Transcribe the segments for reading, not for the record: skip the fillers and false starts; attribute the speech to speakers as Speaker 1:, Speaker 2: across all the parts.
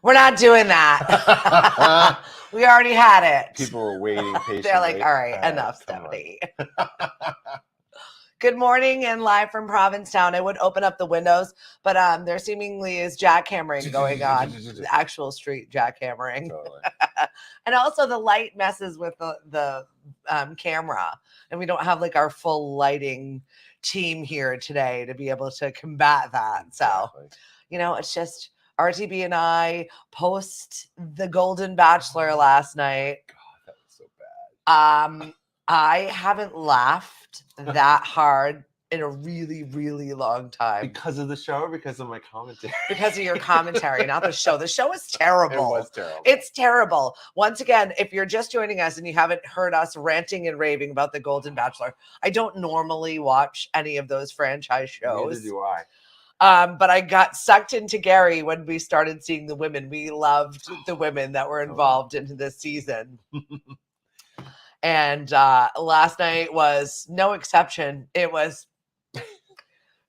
Speaker 1: We're not doing that. We already had it.
Speaker 2: People were waiting patiently.
Speaker 1: They're like, all right, enough, Stephanie. Good morning and live from Provincetown. I would open up the windows, but there seemingly is jackhammering going on. The actual street jackhammering.
Speaker 2: Totally.
Speaker 1: And also the light messes with the camera. And we don't have like our full lighting team here today to be able to combat that.
Speaker 2: Exactly.
Speaker 1: So, it's just RTB and I post the Golden Bachelor last night.
Speaker 2: God, that was so bad.
Speaker 1: I haven't laughed that hard in a really, really long time.
Speaker 2: Because of the show or because of my commentary?
Speaker 1: Because of your commentary, not the show. The show is terrible.
Speaker 2: It was terrible.
Speaker 1: It's terrible. Once again, if you're just joining us and you haven't heard us ranting and raving about the Golden Bachelor, I don't normally watch any of those franchise shows.
Speaker 2: Neither do I.
Speaker 1: But I got sucked into Gary when we started seeing the women. We loved the women that were involved into this season. And last night was no exception. It was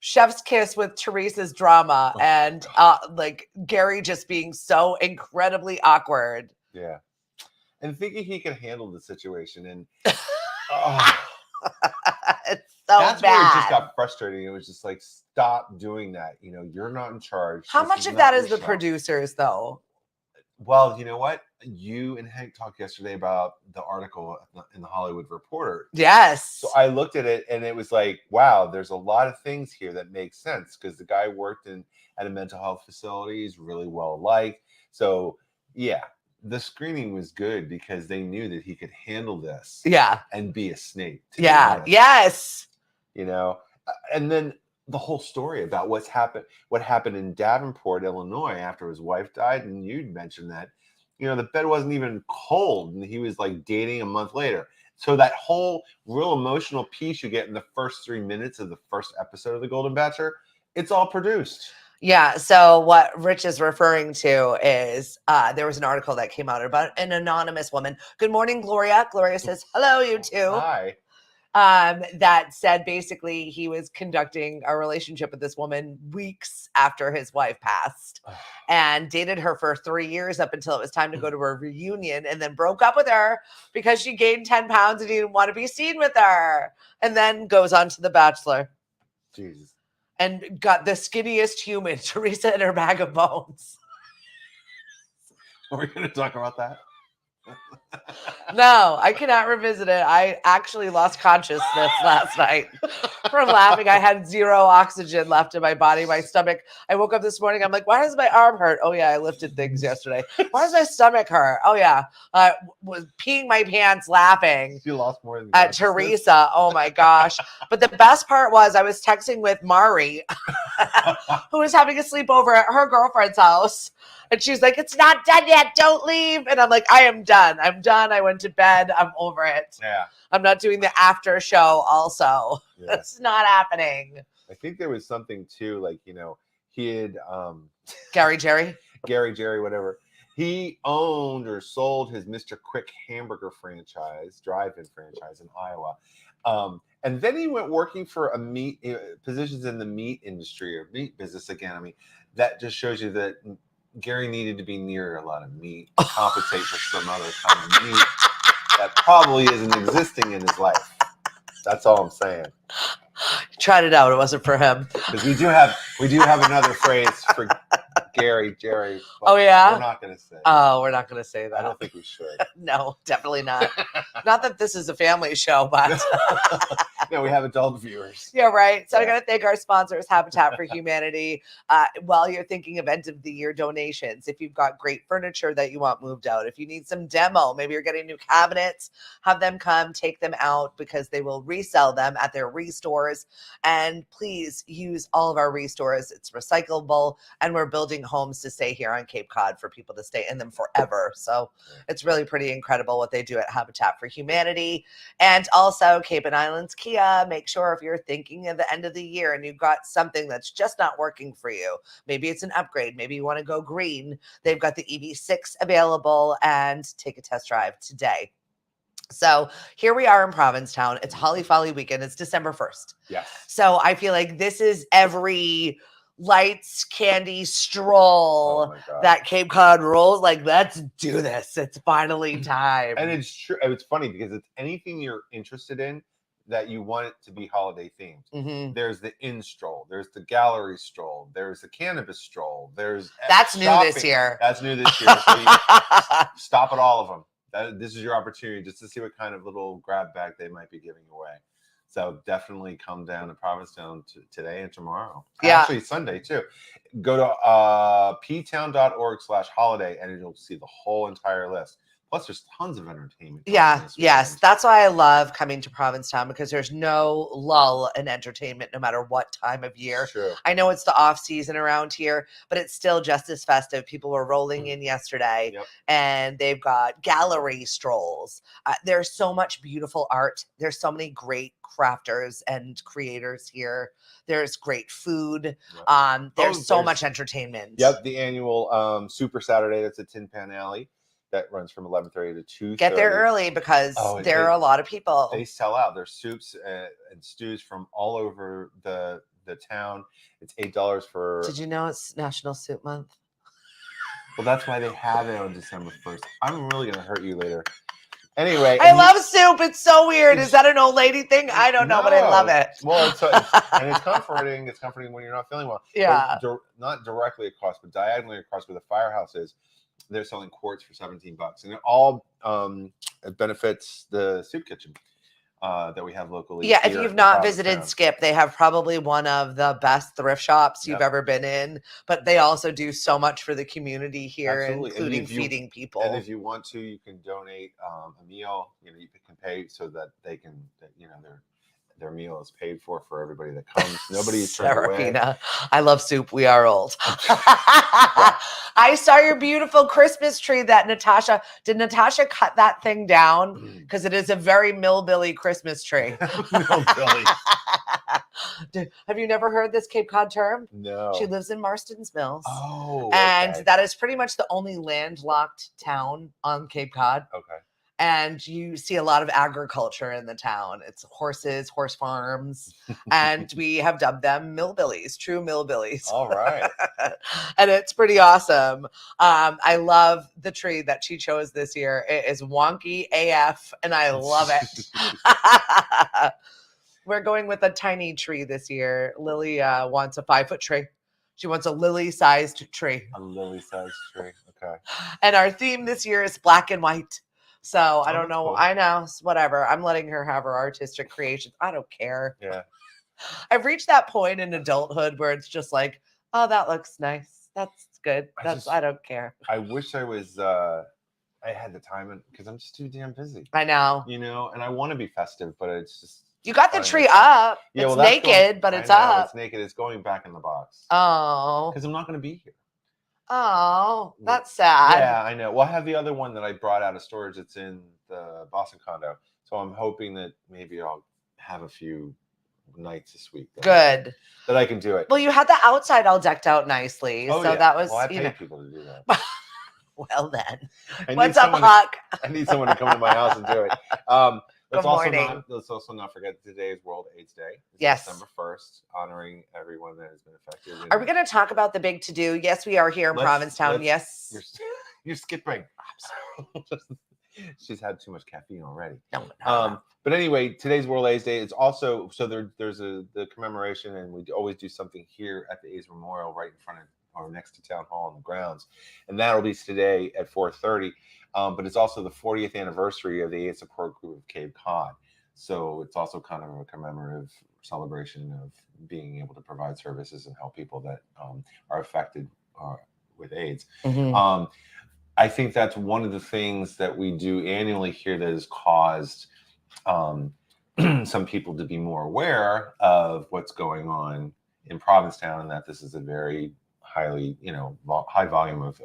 Speaker 1: chef's kiss with Teresa's drama and like Gary just being so incredibly awkward.
Speaker 2: Yeah. And thinking he could handle the situation. And
Speaker 1: It's so
Speaker 2: that's
Speaker 1: bad.
Speaker 2: where it just got frustrating. It was just like, stop doing that. You're not in charge.
Speaker 1: How
Speaker 2: This
Speaker 1: much
Speaker 2: is
Speaker 1: of that
Speaker 2: not
Speaker 1: is
Speaker 2: your
Speaker 1: the
Speaker 2: show.
Speaker 1: producers, though?
Speaker 2: Well, you know what? You and Hank talked yesterday about the article in the Hollywood Reporter.
Speaker 1: Yes.
Speaker 2: So I looked at it and it was like, wow, there's a lot of things here that make sense because the guy worked at a mental health facility. He's really well liked. So yeah, the screening was good because they knew that he could handle this.
Speaker 1: Yeah.
Speaker 2: And be a snake.
Speaker 1: Yeah. Yes.
Speaker 2: And then the whole story about what happened in Davenport, Illinois after his wife died. And you'd mentioned that, the bed wasn't even cold and he was like dating a month later. So that whole real emotional piece you get in the first 3 minutes of the first episode of The Golden Bachelor, it's all produced.
Speaker 1: Yeah. So what Rich is referring to is there was an article that came out about an anonymous woman. Good morning, Gloria. Gloria says, hello, you two.
Speaker 2: Hi.
Speaker 1: That said basically he was conducting a relationship with this woman weeks after his wife passed and dated her for 3 years up until it was time to go to a reunion and then broke up with her because she gained 10 pounds and he didn't want to be seen with her. And then goes on to The Bachelor.
Speaker 2: Jesus.
Speaker 1: And got the skinniest human, Teresa, in her bag of bones.
Speaker 2: Are we going to talk about that?
Speaker 1: No, I cannot revisit it. I actually lost consciousness last night from laughing. I had zero oxygen left in my body, my stomach. I woke up this morning. I'm like, why does my arm hurt? Oh, yeah, I lifted things yesterday. Why does my stomach hurt? Oh, yeah, I was peeing my pants laughing.
Speaker 2: You lost more than
Speaker 1: at Teresa. Oh, my gosh. But the best part was I was texting with Mari, who was having a sleepover at her girlfriend's house. And she's like, it's not done yet. Don't leave. And I'm like, I am done. I'm done. I went to bed. I'm over it.
Speaker 2: Yeah.
Speaker 1: I'm not doing the after show also.
Speaker 2: Yeah.
Speaker 1: That's not happening.
Speaker 2: I think there was something too, like, he had
Speaker 1: Gary Jerry,
Speaker 2: whatever. He owned or sold his Mr. Quick hamburger drive-in franchise in Iowa. And then he went working for positions in the meat industry or meat business again. I mean, that just shows you that Gary needed to be near a lot of meat to compensate for some other kind of meat that probably isn't existing in his life. That's all I'm saying.
Speaker 1: Tried it out. It wasn't for him.
Speaker 2: Because we do have another phrase for Jerry.
Speaker 1: Oh, yeah?
Speaker 2: We're not going to say.
Speaker 1: Oh, we're not going to say that.
Speaker 2: I don't think we should.
Speaker 1: No, definitely not. Not that this is a family show, but
Speaker 2: no, we have adult viewers.
Speaker 1: Yeah, right. So I got to thank our sponsors, Habitat for Humanity. While you're thinking of end of the year donations, if you've got great furniture that you want moved out, if you need some demo, maybe you're getting new cabinets, have them come take them out because they will resell them at their restores. And please use all of our restores. It's recyclable, and we're building homes to stay here on Cape Cod for people to stay in them forever. So it's really pretty incredible what they do at Habitat for Humanity. And also Cape and Islands Kia. Make sure if you're thinking of the end of the year and you've got something that's just not working for you, maybe it's an upgrade, maybe you want to go green, they've got the EV6 available, and take a test drive today. So here we are in Provincetown. It's Folly weekend. It's December 1st.
Speaker 2: Yes.
Speaker 1: So I feel like this is every lights, candy, stroll,
Speaker 2: Oh my God.
Speaker 1: that Cape Cod rolls. Like, let's do this. It's finally time.
Speaker 2: And it's true. It's funny because it's anything you're interested in that you want it to be holiday themed.
Speaker 1: Mhm.
Speaker 2: There's the in stroll, there's the gallery stroll, there's the cannabis stroll, there's
Speaker 1: That's new this
Speaker 2: shopping.
Speaker 1: year.
Speaker 2: That's new this year. So you stop at all of them. This is your opportunity just to see what kind of little grab bag they might be giving away. So definitely come down to Provincetown today and tomorrow.
Speaker 1: Yeah.
Speaker 2: Actually, Sunday too. Go to ptown.org/holiday and you'll see the whole entire list. Plus, there's tons of entertainment.
Speaker 1: Yeah, yes. That's why I love coming to Provincetown, because there's no lull in entertainment no matter what time of year.
Speaker 2: True.
Speaker 1: I know it's the off season around here, but it's still just as festive. People were rolling in yesterday,
Speaker 2: Yep.
Speaker 1: and they've got gallery strolls. There's so much beautiful art. There's so many great crafters and creators here. There's great food.
Speaker 2: Yep.
Speaker 1: There's so much entertainment.
Speaker 2: Yep, the annual Super Saturday that's at Tin Pan Alley. That runs from 11:30 to 2:30.
Speaker 1: Get there early because there are a lot of people.
Speaker 2: They sell out. There's soups and stews from all over the town. It's $8 for.
Speaker 1: Did you know it's National Soup Month?
Speaker 2: Well, that's why they have it on December 1st. I'm really gonna hurt you later. Anyway,
Speaker 1: I love soup. It's so weird. Is that an old lady thing? I don't know, but I love it.
Speaker 2: Well, it's comforting. It's comforting when you're not feeling well.
Speaker 1: Yeah.
Speaker 2: Not directly across, but diagonally across where the firehouse is. They're selling quarts for $17, and it all benefits the soup kitchen that we have locally.
Speaker 1: Yeah, if you've not visited Skip, they have probably one of the best thrift shops you've ever been in. But they also do so much for the community here, including feeding people.
Speaker 2: And if you want to, you can donate a meal. You can pay so that they can, their meal is paid for everybody that comes. Nobody is turned away.
Speaker 1: I love soup. We are old. I saw your beautiful Christmas tree that Natasha, did Natasha cut that thing down? Because it is a very Millbilly Christmas tree.
Speaker 2: Millbilly.
Speaker 1: Have you never heard this Cape Cod term?
Speaker 2: No.
Speaker 1: She lives in Marston's Mills.
Speaker 2: Oh,
Speaker 1: and
Speaker 2: okay.
Speaker 1: that is pretty much the only landlocked town on Cape Cod.
Speaker 2: Okay.
Speaker 1: And you see a lot of agriculture in the town. It's horses, horse farms, and we have dubbed them millbillies, true millbillies.
Speaker 2: All right.
Speaker 1: And it's pretty awesome. I love the tree that she chose this year. It is wonky AF, and I love it. We're going with a tiny tree this year. Lily wants a 5-foot tree. She wants a lily-sized tree.
Speaker 2: A lily-sized tree, okay.
Speaker 1: And our theme this year is black and white. So I don't know.
Speaker 2: Cool.
Speaker 1: I know. Whatever. I'm letting her have her artistic creations. I don't care.
Speaker 2: Yeah.
Speaker 1: I've reached that point in adulthood where it's just like, oh, that looks nice. That's good. I don't care.
Speaker 2: I wish I was I had the time because I'm just too damn busy.
Speaker 1: I know.
Speaker 2: And I want to be festive, but it's just
Speaker 1: you got the tree up.
Speaker 2: Yeah,
Speaker 1: it's naked, but it's up.
Speaker 2: It's naked. It's going back in the box.
Speaker 1: Oh.
Speaker 2: Because I'm not going to be here.
Speaker 1: Oh, that's sad.
Speaker 2: Yeah, I know. Well, I have the other one that I brought out of storage. It's in the Boston condo. So I'm hoping that maybe I'll have a few nights this week.
Speaker 1: Good.
Speaker 2: That I can do it.
Speaker 1: Well, you had the outside all decked out nicely.
Speaker 2: Oh,
Speaker 1: so
Speaker 2: yeah.
Speaker 1: that was,
Speaker 2: I paid people to do that.
Speaker 1: Well, then. What's up, Huck?
Speaker 2: I need someone to come to my house and do it.
Speaker 1: Good morning.
Speaker 2: Let's also not forget today is World AIDS Day. It's
Speaker 1: yes.
Speaker 2: December 1st, honoring everyone that has been affected.
Speaker 1: Are we going to talk about the big to-do? Yes, we are here in Provincetown. Yes.
Speaker 2: You're skipping. I'm sorry. She's had too much caffeine already.
Speaker 1: No.
Speaker 2: But anyway, today's World AIDS Day. It's also, so there's the commemoration, and we always do something here at the AIDS Memorial right in front of or next to Town Hall on the grounds. And that'll be today at 4:30. But it's also the 40th anniversary of the AIDS Support Group of Cape Cod. So it's also kind of a commemorative celebration of being able to provide services and help people that are affected with AIDS.
Speaker 1: Mm-hmm.
Speaker 2: I think that's one of the things that we do annually here that has caused some people to be more aware of what's going on in Provincetown, and that this is a very highly, high volume of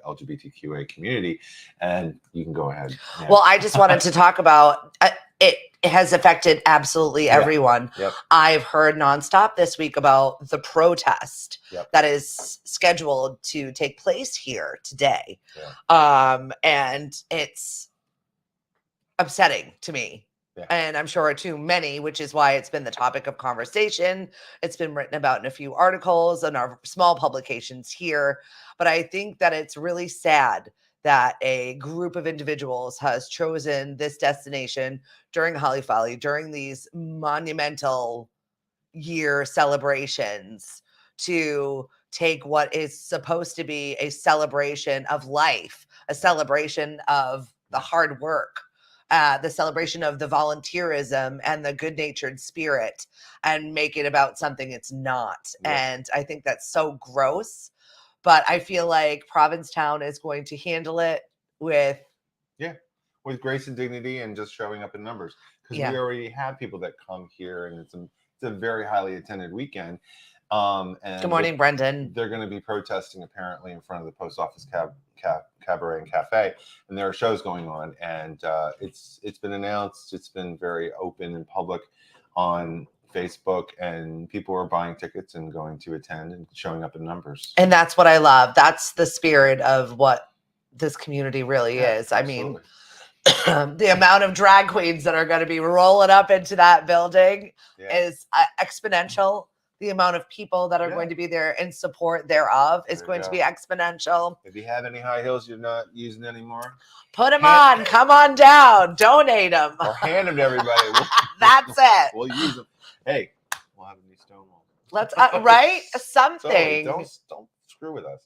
Speaker 2: LGBTQA community. And you can go ahead. Yeah.
Speaker 1: Well, I just wanted to talk about it. It has affected absolutely everyone.
Speaker 2: Yep.
Speaker 1: I've heard nonstop this week about the protest that is scheduled to take place here today.
Speaker 2: Yeah.
Speaker 1: And it's upsetting to me.
Speaker 2: Yeah.
Speaker 1: And I'm sure too many, which is why it's been the topic of conversation. It's been written about in a few articles and our small publications here. But I think that it's really sad that a group of individuals has chosen this destination during Holly Folly, during these monumental year celebrations, to take what is supposed to be a celebration of life, a celebration of the hard work, the celebration of the volunteerism and the good natured spirit, and make it about something it's not.
Speaker 2: Yeah.
Speaker 1: And I think that's so gross. But I feel like Provincetown is going to handle it with
Speaker 2: with grace and dignity and just showing up in numbers, because
Speaker 1: Yeah.
Speaker 2: we already have people that come here, and it's a very highly attended weekend. And
Speaker 1: Good morning, Brendan.
Speaker 2: They're going to be protesting apparently in front of the post office cabaret and cafe, and there are shows going on, and it's been announced. It's been very open and public on Facebook, and people are buying tickets and going to attend and showing up in numbers.
Speaker 1: And that's what I love. That's the spirit of what this community really is. I mean, the amount of drag queens that are going to be rolling up into that building is exponential. The amount of people that are going to be there in support thereof is going to be exponential.
Speaker 2: If you have any high heels you're not using anymore,
Speaker 1: put them on. Come on down. Donate them.
Speaker 2: Or hand them to everybody.
Speaker 1: That's it.
Speaker 2: We'll use them. Hey, we'll have them be Stonewall.
Speaker 1: Let's right something.
Speaker 2: So don't screw with us.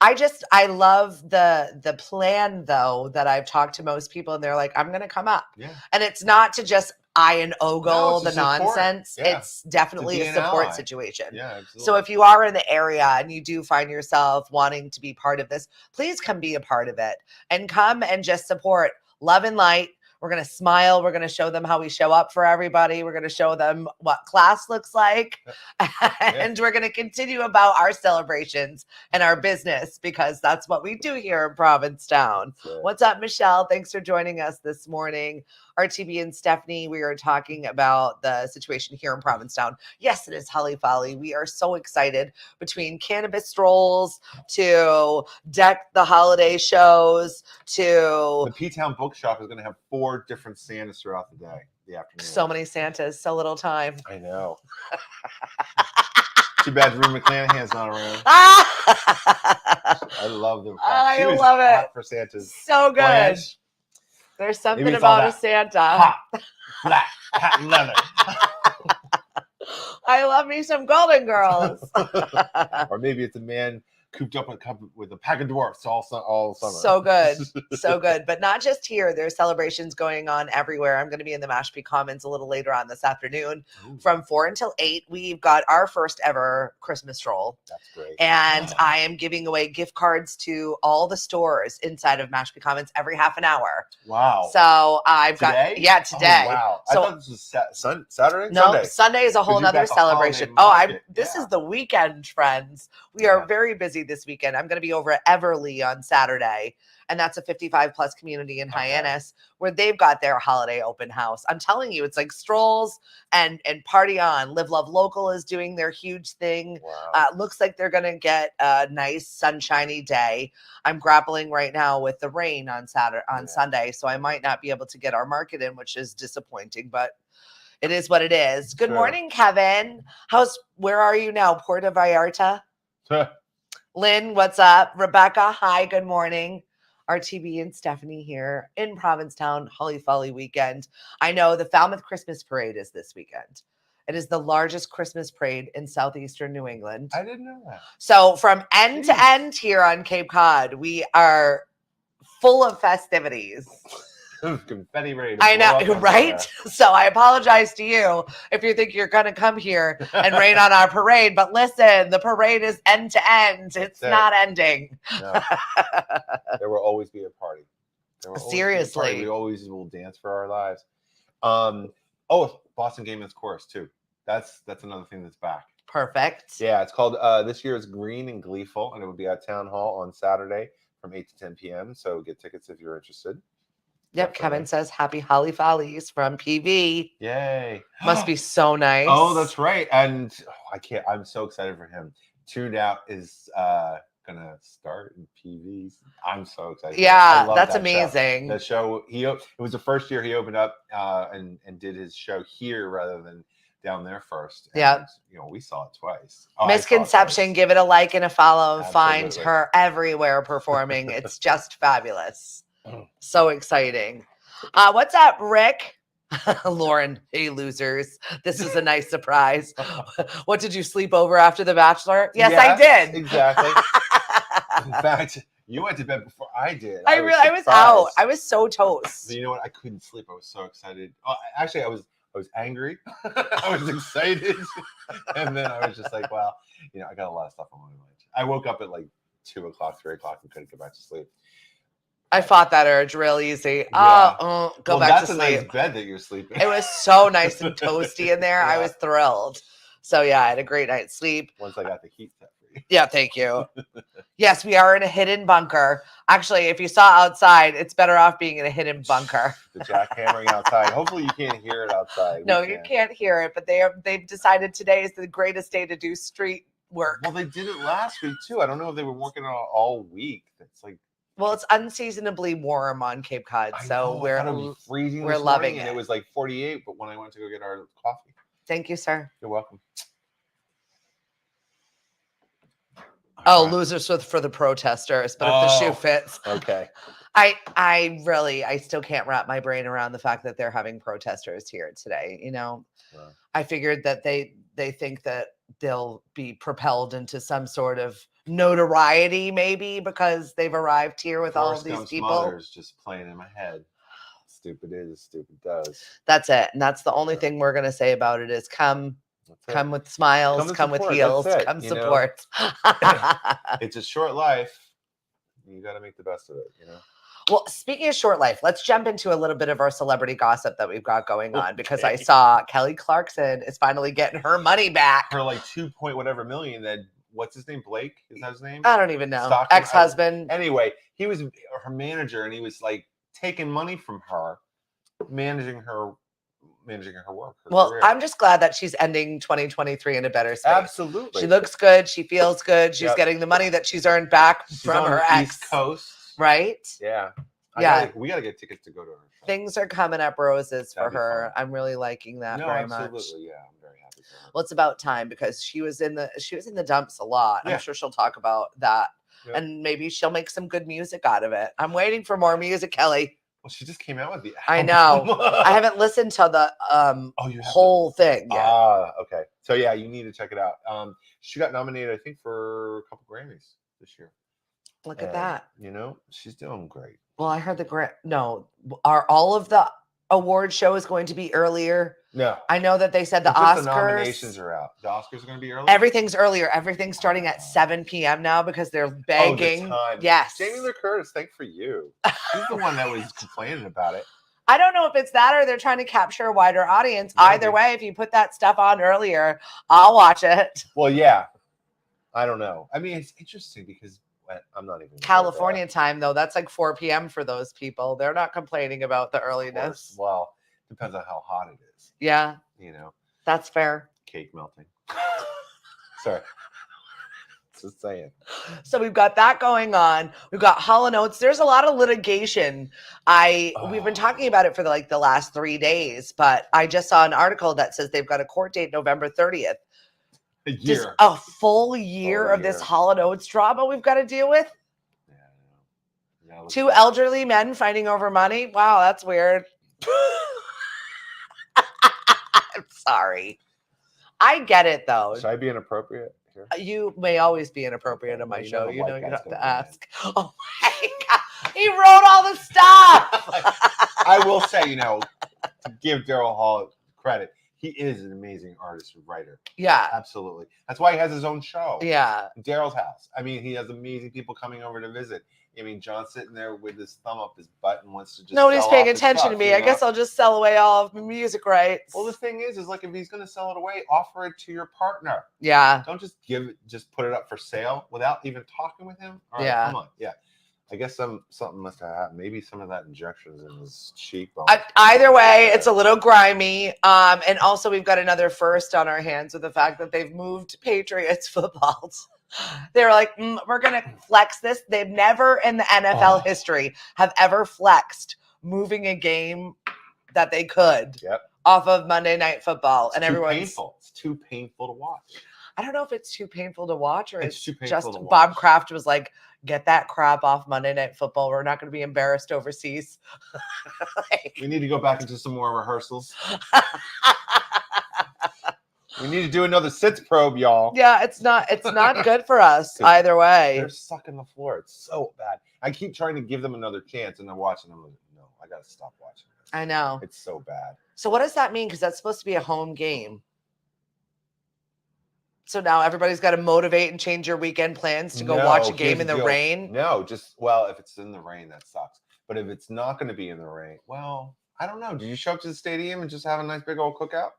Speaker 1: I love the plan though, that I've talked to most people and they're like, I'm gonna come up.
Speaker 2: Yeah.
Speaker 1: And it's not to just and ogle the
Speaker 2: support.
Speaker 1: nonsense.
Speaker 2: Yeah.
Speaker 1: It's definitely a support situation.
Speaker 2: Yeah, absolutely.
Speaker 1: So if you are in the area and you do find yourself wanting to be part of this, please come be a part of it and come and just support Love and Light. We're going to smile. We're going to show them how we show up for everybody. We're going to show them what class looks like. And we're going to continue about our celebrations and our business, because that's what we do here in Provincetown. What's up, Michelle? Thanks for joining us this morning. RTB and Stephanie, we are talking about the situation here in Provincetown. Yes, it is Holly Folly. We are so excited, between cannabis strolls to deck the holiday shows to
Speaker 2: the P-Town Bookshop is going to have 4 different Santas throughout the day, the afternoon.
Speaker 1: So many Santas, so little time.
Speaker 2: I know. Too bad Drew McClanahan's not around. I love them.
Speaker 1: I love it.
Speaker 2: For Santas.
Speaker 1: So good.
Speaker 2: Blanche.
Speaker 1: There's something about a Santa.
Speaker 2: Hot, flat, patent leather.
Speaker 1: I love me some Golden Girls.
Speaker 2: Or maybe it's a man cooped up with a pack of dwarfs all summer.
Speaker 1: So good. So good. But not just here. There's celebrations going on everywhere. I'm going to be in the Mashpee Commons a little later on this afternoon. From 4 until 8. We've got our first ever Christmas stroll.
Speaker 2: That's great.
Speaker 1: And I am giving away gift cards to all the stores inside of Mashpee Commons every half an hour.
Speaker 2: Wow.
Speaker 1: So I've
Speaker 2: today?
Speaker 1: got today.
Speaker 2: Oh, wow.
Speaker 1: So,
Speaker 2: I thought this was Saturday?
Speaker 1: No, Sunday is a whole nother celebration. This is the weekend, friends. We are very busy this weekend. I'm going to be over at Everly on Saturday, and that's a 55 plus community in Hyannis, where they've got their holiday open house. I'm telling you, it's like strolls and party on. Live Love Local is doing their huge thing.
Speaker 2: Wow.
Speaker 1: Looks like they're going to get a nice sunshiny day. I'm grappling right now with the rain on Sunday, so I might not be able to get our market in, which is disappointing, but it is what it is. Good morning, Kevin. Where are you now? Puerto Vallarta? Lynn, what's up? Rebecca, hi, good morning. RTB and Stephanie here in Provincetown, Holly Folly weekend. I know the Falmouth Christmas Parade is this weekend. It is the largest Christmas parade in southeastern New England.
Speaker 2: I didn't know that.
Speaker 1: So from end to end here on Cape Cod, we are full of festivities.
Speaker 2: Confetti ready.
Speaker 1: I know, right? So I apologize to you if you think you're going to come here and rain on our parade. But listen, the parade is end to end. It's not ending.
Speaker 2: No. There will always be a party.
Speaker 1: Seriously.
Speaker 2: We always will dance for our lives. Boston Game Men's Chorus too. That's another thing that's back.
Speaker 1: Perfect.
Speaker 2: Yeah, it's called this year is Green and Gleeful, and it will be at Town Hall on Saturday from 8 to 10 p.m. So get tickets if you're interested.
Speaker 1: Yep, Kevin says happy Holly Follies from PV.
Speaker 2: Yay.
Speaker 1: Must be so nice.
Speaker 2: Oh, that's right. And I'm so excited for him. Tuned Out is going gonna start in PVs. I'm so excited. I
Speaker 1: Yeah,
Speaker 2: love
Speaker 1: that's
Speaker 2: that show.
Speaker 1: amazing.
Speaker 2: That show, it was the first year he opened up and did his show here rather than down there first. And,
Speaker 1: Yeah.
Speaker 2: we saw it twice. Oh,
Speaker 1: Misconception, give it a like and a follow. Find
Speaker 2: Absolutely.
Speaker 1: her everywhere performing. It's just fabulous. So exciting. What's up, Rick? Lauren, hey losers. This is a nice surprise. What, did you sleep over after The Bachelor? Yes, I did.
Speaker 2: Exactly. In fact, you went to bed before I did.
Speaker 1: I was out. I was so toast.
Speaker 2: But you know what? I couldn't sleep. I was so excited. Actually, I was angry. I was excited. And then I was just like, well, I got a lot of stuff on my mind. I woke up at like 2 o'clock, 3 o'clock and couldn't get back to sleep.
Speaker 1: I fought that urge real easy.
Speaker 2: Yeah.
Speaker 1: Go back to sleep.
Speaker 2: That's a nice bed that you're sleeping.
Speaker 1: It was so nice and toasty in there.
Speaker 2: Yeah.
Speaker 1: I was thrilled. So yeah, I had a great night's sleep.
Speaker 2: Once I got the heat set for you.
Speaker 1: Yeah, thank you. Yes, we are in a hidden bunker. Actually, if you saw outside, it's better off being in a hidden bunker.
Speaker 2: The jackhammering outside. Hopefully you can't hear it outside.
Speaker 1: No, you can't hear it, but they've decided today is the greatest day to do street work.
Speaker 2: Well, they did it last week too. I don't know if they were working on it all week. It's like,
Speaker 1: well, it's unseasonably warm on Cape Cod, so we're
Speaker 2: freezing.
Speaker 1: We're loving it.
Speaker 2: And it was like 48, but when I went to go get our coffee.
Speaker 1: Thank you, sir.
Speaker 2: You're welcome.
Speaker 1: Losers for the protesters, but if the shoe fits.
Speaker 2: Okay.
Speaker 1: I still can't wrap my brain around the fact that they're having protesters here today. I figured that they think that they'll be propelled into some sort of notoriety, maybe because they've arrived here with all of these people.
Speaker 2: Just playing in my head. Stupid is, stupid does.
Speaker 1: That's it, and that's the only thing we're gonna say about it is come with smiles, come with heels, come support.
Speaker 2: It's a short life. You got to make the best of it,
Speaker 1: Well, speaking of short life, let's jump into a little bit of our celebrity gossip that we've got going on, because I saw Kelly Clarkson is finally getting her money back.
Speaker 2: Her like 2 point whatever million. That, what's his name? Blake? Is that his name?
Speaker 1: I don't even know. Ex-husband.
Speaker 2: Anyway, he was her manager, and he was like taking money from her, managing her work.
Speaker 1: Career. I'm just glad that she's ending 2023 in a better space.
Speaker 2: Absolutely.
Speaker 1: She looks good. She feels good. She's getting the money that she's earned back from her ex.
Speaker 2: East Coast.
Speaker 1: Right?
Speaker 2: Yeah. We got to get tickets to go to her.
Speaker 1: Things are coming up roses for her. I'm really liking that very much.
Speaker 2: Absolutely. Yeah, I'm very happy for her.
Speaker 1: Well, it's about time, because she was in the dumps a lot. Yeah. I'm sure she'll talk about that. Yep. And maybe she'll make some good music out of it. I'm waiting for more music, Kelly.
Speaker 2: Well, she just came out with the album.
Speaker 1: I know. I haven't listened to the whole thing yet.
Speaker 2: Okay. So yeah, you need to check it out. She got nominated, I think, for a couple Grammys this year.
Speaker 1: Look at that.
Speaker 2: She's doing great.
Speaker 1: Well, I heard are all of the award shows going to be earlier?
Speaker 2: No.
Speaker 1: I know that they said the Oscars.
Speaker 2: The nominations are out. The Oscars are going to be earlier?
Speaker 1: Everything's earlier. Everything's starting at 7 p.m. now because they're begging.
Speaker 2: The time.
Speaker 1: Yes.
Speaker 2: Jamie Lee Curtis, thank for you. She's the one that was complaining about it.
Speaker 1: I don't know if it's that or they're trying to capture a wider audience. Maybe. Either way, if you put that stuff on earlier, I'll watch it.
Speaker 2: Well, yeah. I don't know. I mean, it's interesting because I'm not even
Speaker 1: California time, though. That's like 4 p.m. for those people. They're not complaining about the earliness.
Speaker 2: Well, depends on how hot it is.
Speaker 1: Yeah. That's fair.
Speaker 2: Cake melting. Sorry. Just saying.
Speaker 1: So we've got that going on. We've got Hall & Oates. There's a lot of litigation. We've been talking about it for the last 3 days, but I just saw an article that says they've got a court date November 30th.
Speaker 2: A year.
Speaker 1: A full year of this Hall & Oates drama we've got to deal with. Yeah, 2 elderly men fighting over money. Wow, that's weird. I'm sorry. I get it, though.
Speaker 2: Should I be inappropriate here?
Speaker 1: You may always be inappropriate on my show. You don't have to ask. Oh, my God. He wrote all the stuff.
Speaker 2: I will say, to give Daryl Hall credit, he is an amazing artist and writer.
Speaker 1: Yeah.
Speaker 2: Absolutely. That's why he has his own show.
Speaker 1: Yeah.
Speaker 2: Daryl's house. I mean, he has amazing people coming over to visit. I mean, John's sitting there with his thumb up his butt and wants to just
Speaker 1: nobody's paying attention to me. I guess I'll just sell away all of my music rights.
Speaker 2: Well, the thing is like if he's going to sell it away, offer it to your partner.
Speaker 1: Yeah.
Speaker 2: Don't just put it up for sale without even talking with him. All right,
Speaker 1: yeah.
Speaker 2: Come on. Yeah. I guess something must have happened. Maybe some of that injections in his cheekbone.
Speaker 1: Either way, it's a little grimy. And also we've got another first on our hands with the fact that they've moved Patriots football. They're like, we're going to flex this. They've never in the NFL history have ever flexed moving a game that they could off of Monday Night Football.
Speaker 2: It's too painful. It's too painful to watch.
Speaker 1: I don't know if it's too painful to watch or it's
Speaker 2: too painful
Speaker 1: just
Speaker 2: to watch.
Speaker 1: Bob Kraft was like, get that crap off Monday Night Football. We're not going to be embarrassed overseas.
Speaker 2: We need to go back into some more rehearsals. We need to do another sits probe, y'all.
Speaker 1: Yeah, it's not good for us either way.
Speaker 2: They're sucking the floor. It's so bad. I keep trying to give them another chance, and they're watching them. No, I got to stop watching this.
Speaker 1: I know.
Speaker 2: It's so bad.
Speaker 1: So what does that mean? Because that's supposed to be a home game. So now everybody's got to motivate and change your weekend plans to go watch a game in the rain?
Speaker 2: No, if it's in the rain, that sucks. But if it's not going to be in the rain, well, I don't know. Did you show up to the stadium and just have a nice big old cookout?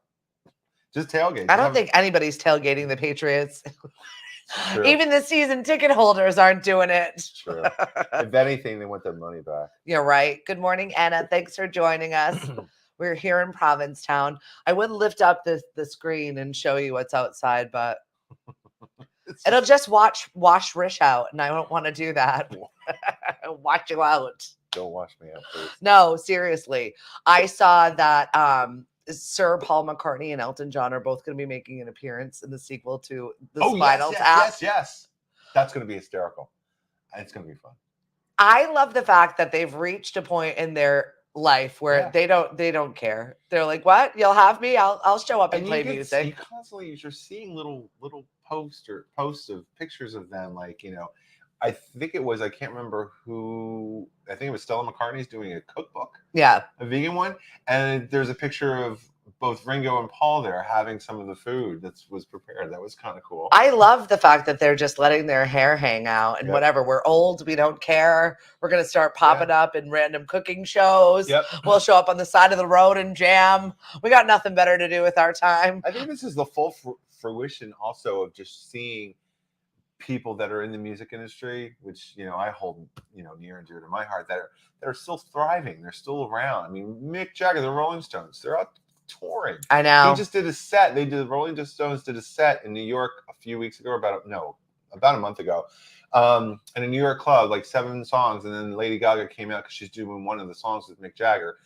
Speaker 2: Just tailgate.
Speaker 1: I don't think anybody's tailgating the Patriots. Even the season ticket holders aren't doing it.
Speaker 2: True. If anything, they want their money back.
Speaker 1: You're right. Good morning, Anna. Thanks for joining us. We're here in Provincetown. I would lift up the screen and show you what's outside, but it'll just wash Rish out, and I don't want to do that. Watch you out.
Speaker 2: Don't wash me out, please.
Speaker 1: No, seriously. I saw that Sir Paul McCartney and Elton John are both going to be making an appearance in the sequel to the Spinal Tap.
Speaker 2: Yes. That's going to be hysterical. It's going to be fun.
Speaker 1: I love the fact that they've reached a point in their life where they don't care. They're like, what? You'll have me? I'll show up and play music.
Speaker 2: You constantly, you're seeing little posts of pictures of them. Like, I think it was, I can't remember who, I think it was Stella McCartney's doing a cookbook.
Speaker 1: Yeah.
Speaker 2: A vegan one. And there's a picture of both Ringo and Paul there having some of the food that was prepared. That was kind of cool.
Speaker 1: I love the fact that they're just letting their hair hang out and whatever. We're old. We don't care. We're going to start popping up in random cooking shows.
Speaker 2: Yep.
Speaker 1: We'll show up on the side of the road and jam. We got nothing better to do with our time.
Speaker 2: I think this is the full fruition also of just seeing people that are in the music industry, which I hold near and dear to my heart, that are still thriving. They're still around. I mean, Mick Jagger, the Rolling Stones, they're out touring.
Speaker 1: I know.
Speaker 2: He just did a set. The Rolling Stones did a set in New York a few weeks ago, about a month ago, in a New York club, like 7 songs, and then Lady Gaga came out because she's doing one of the songs with Mick Jagger.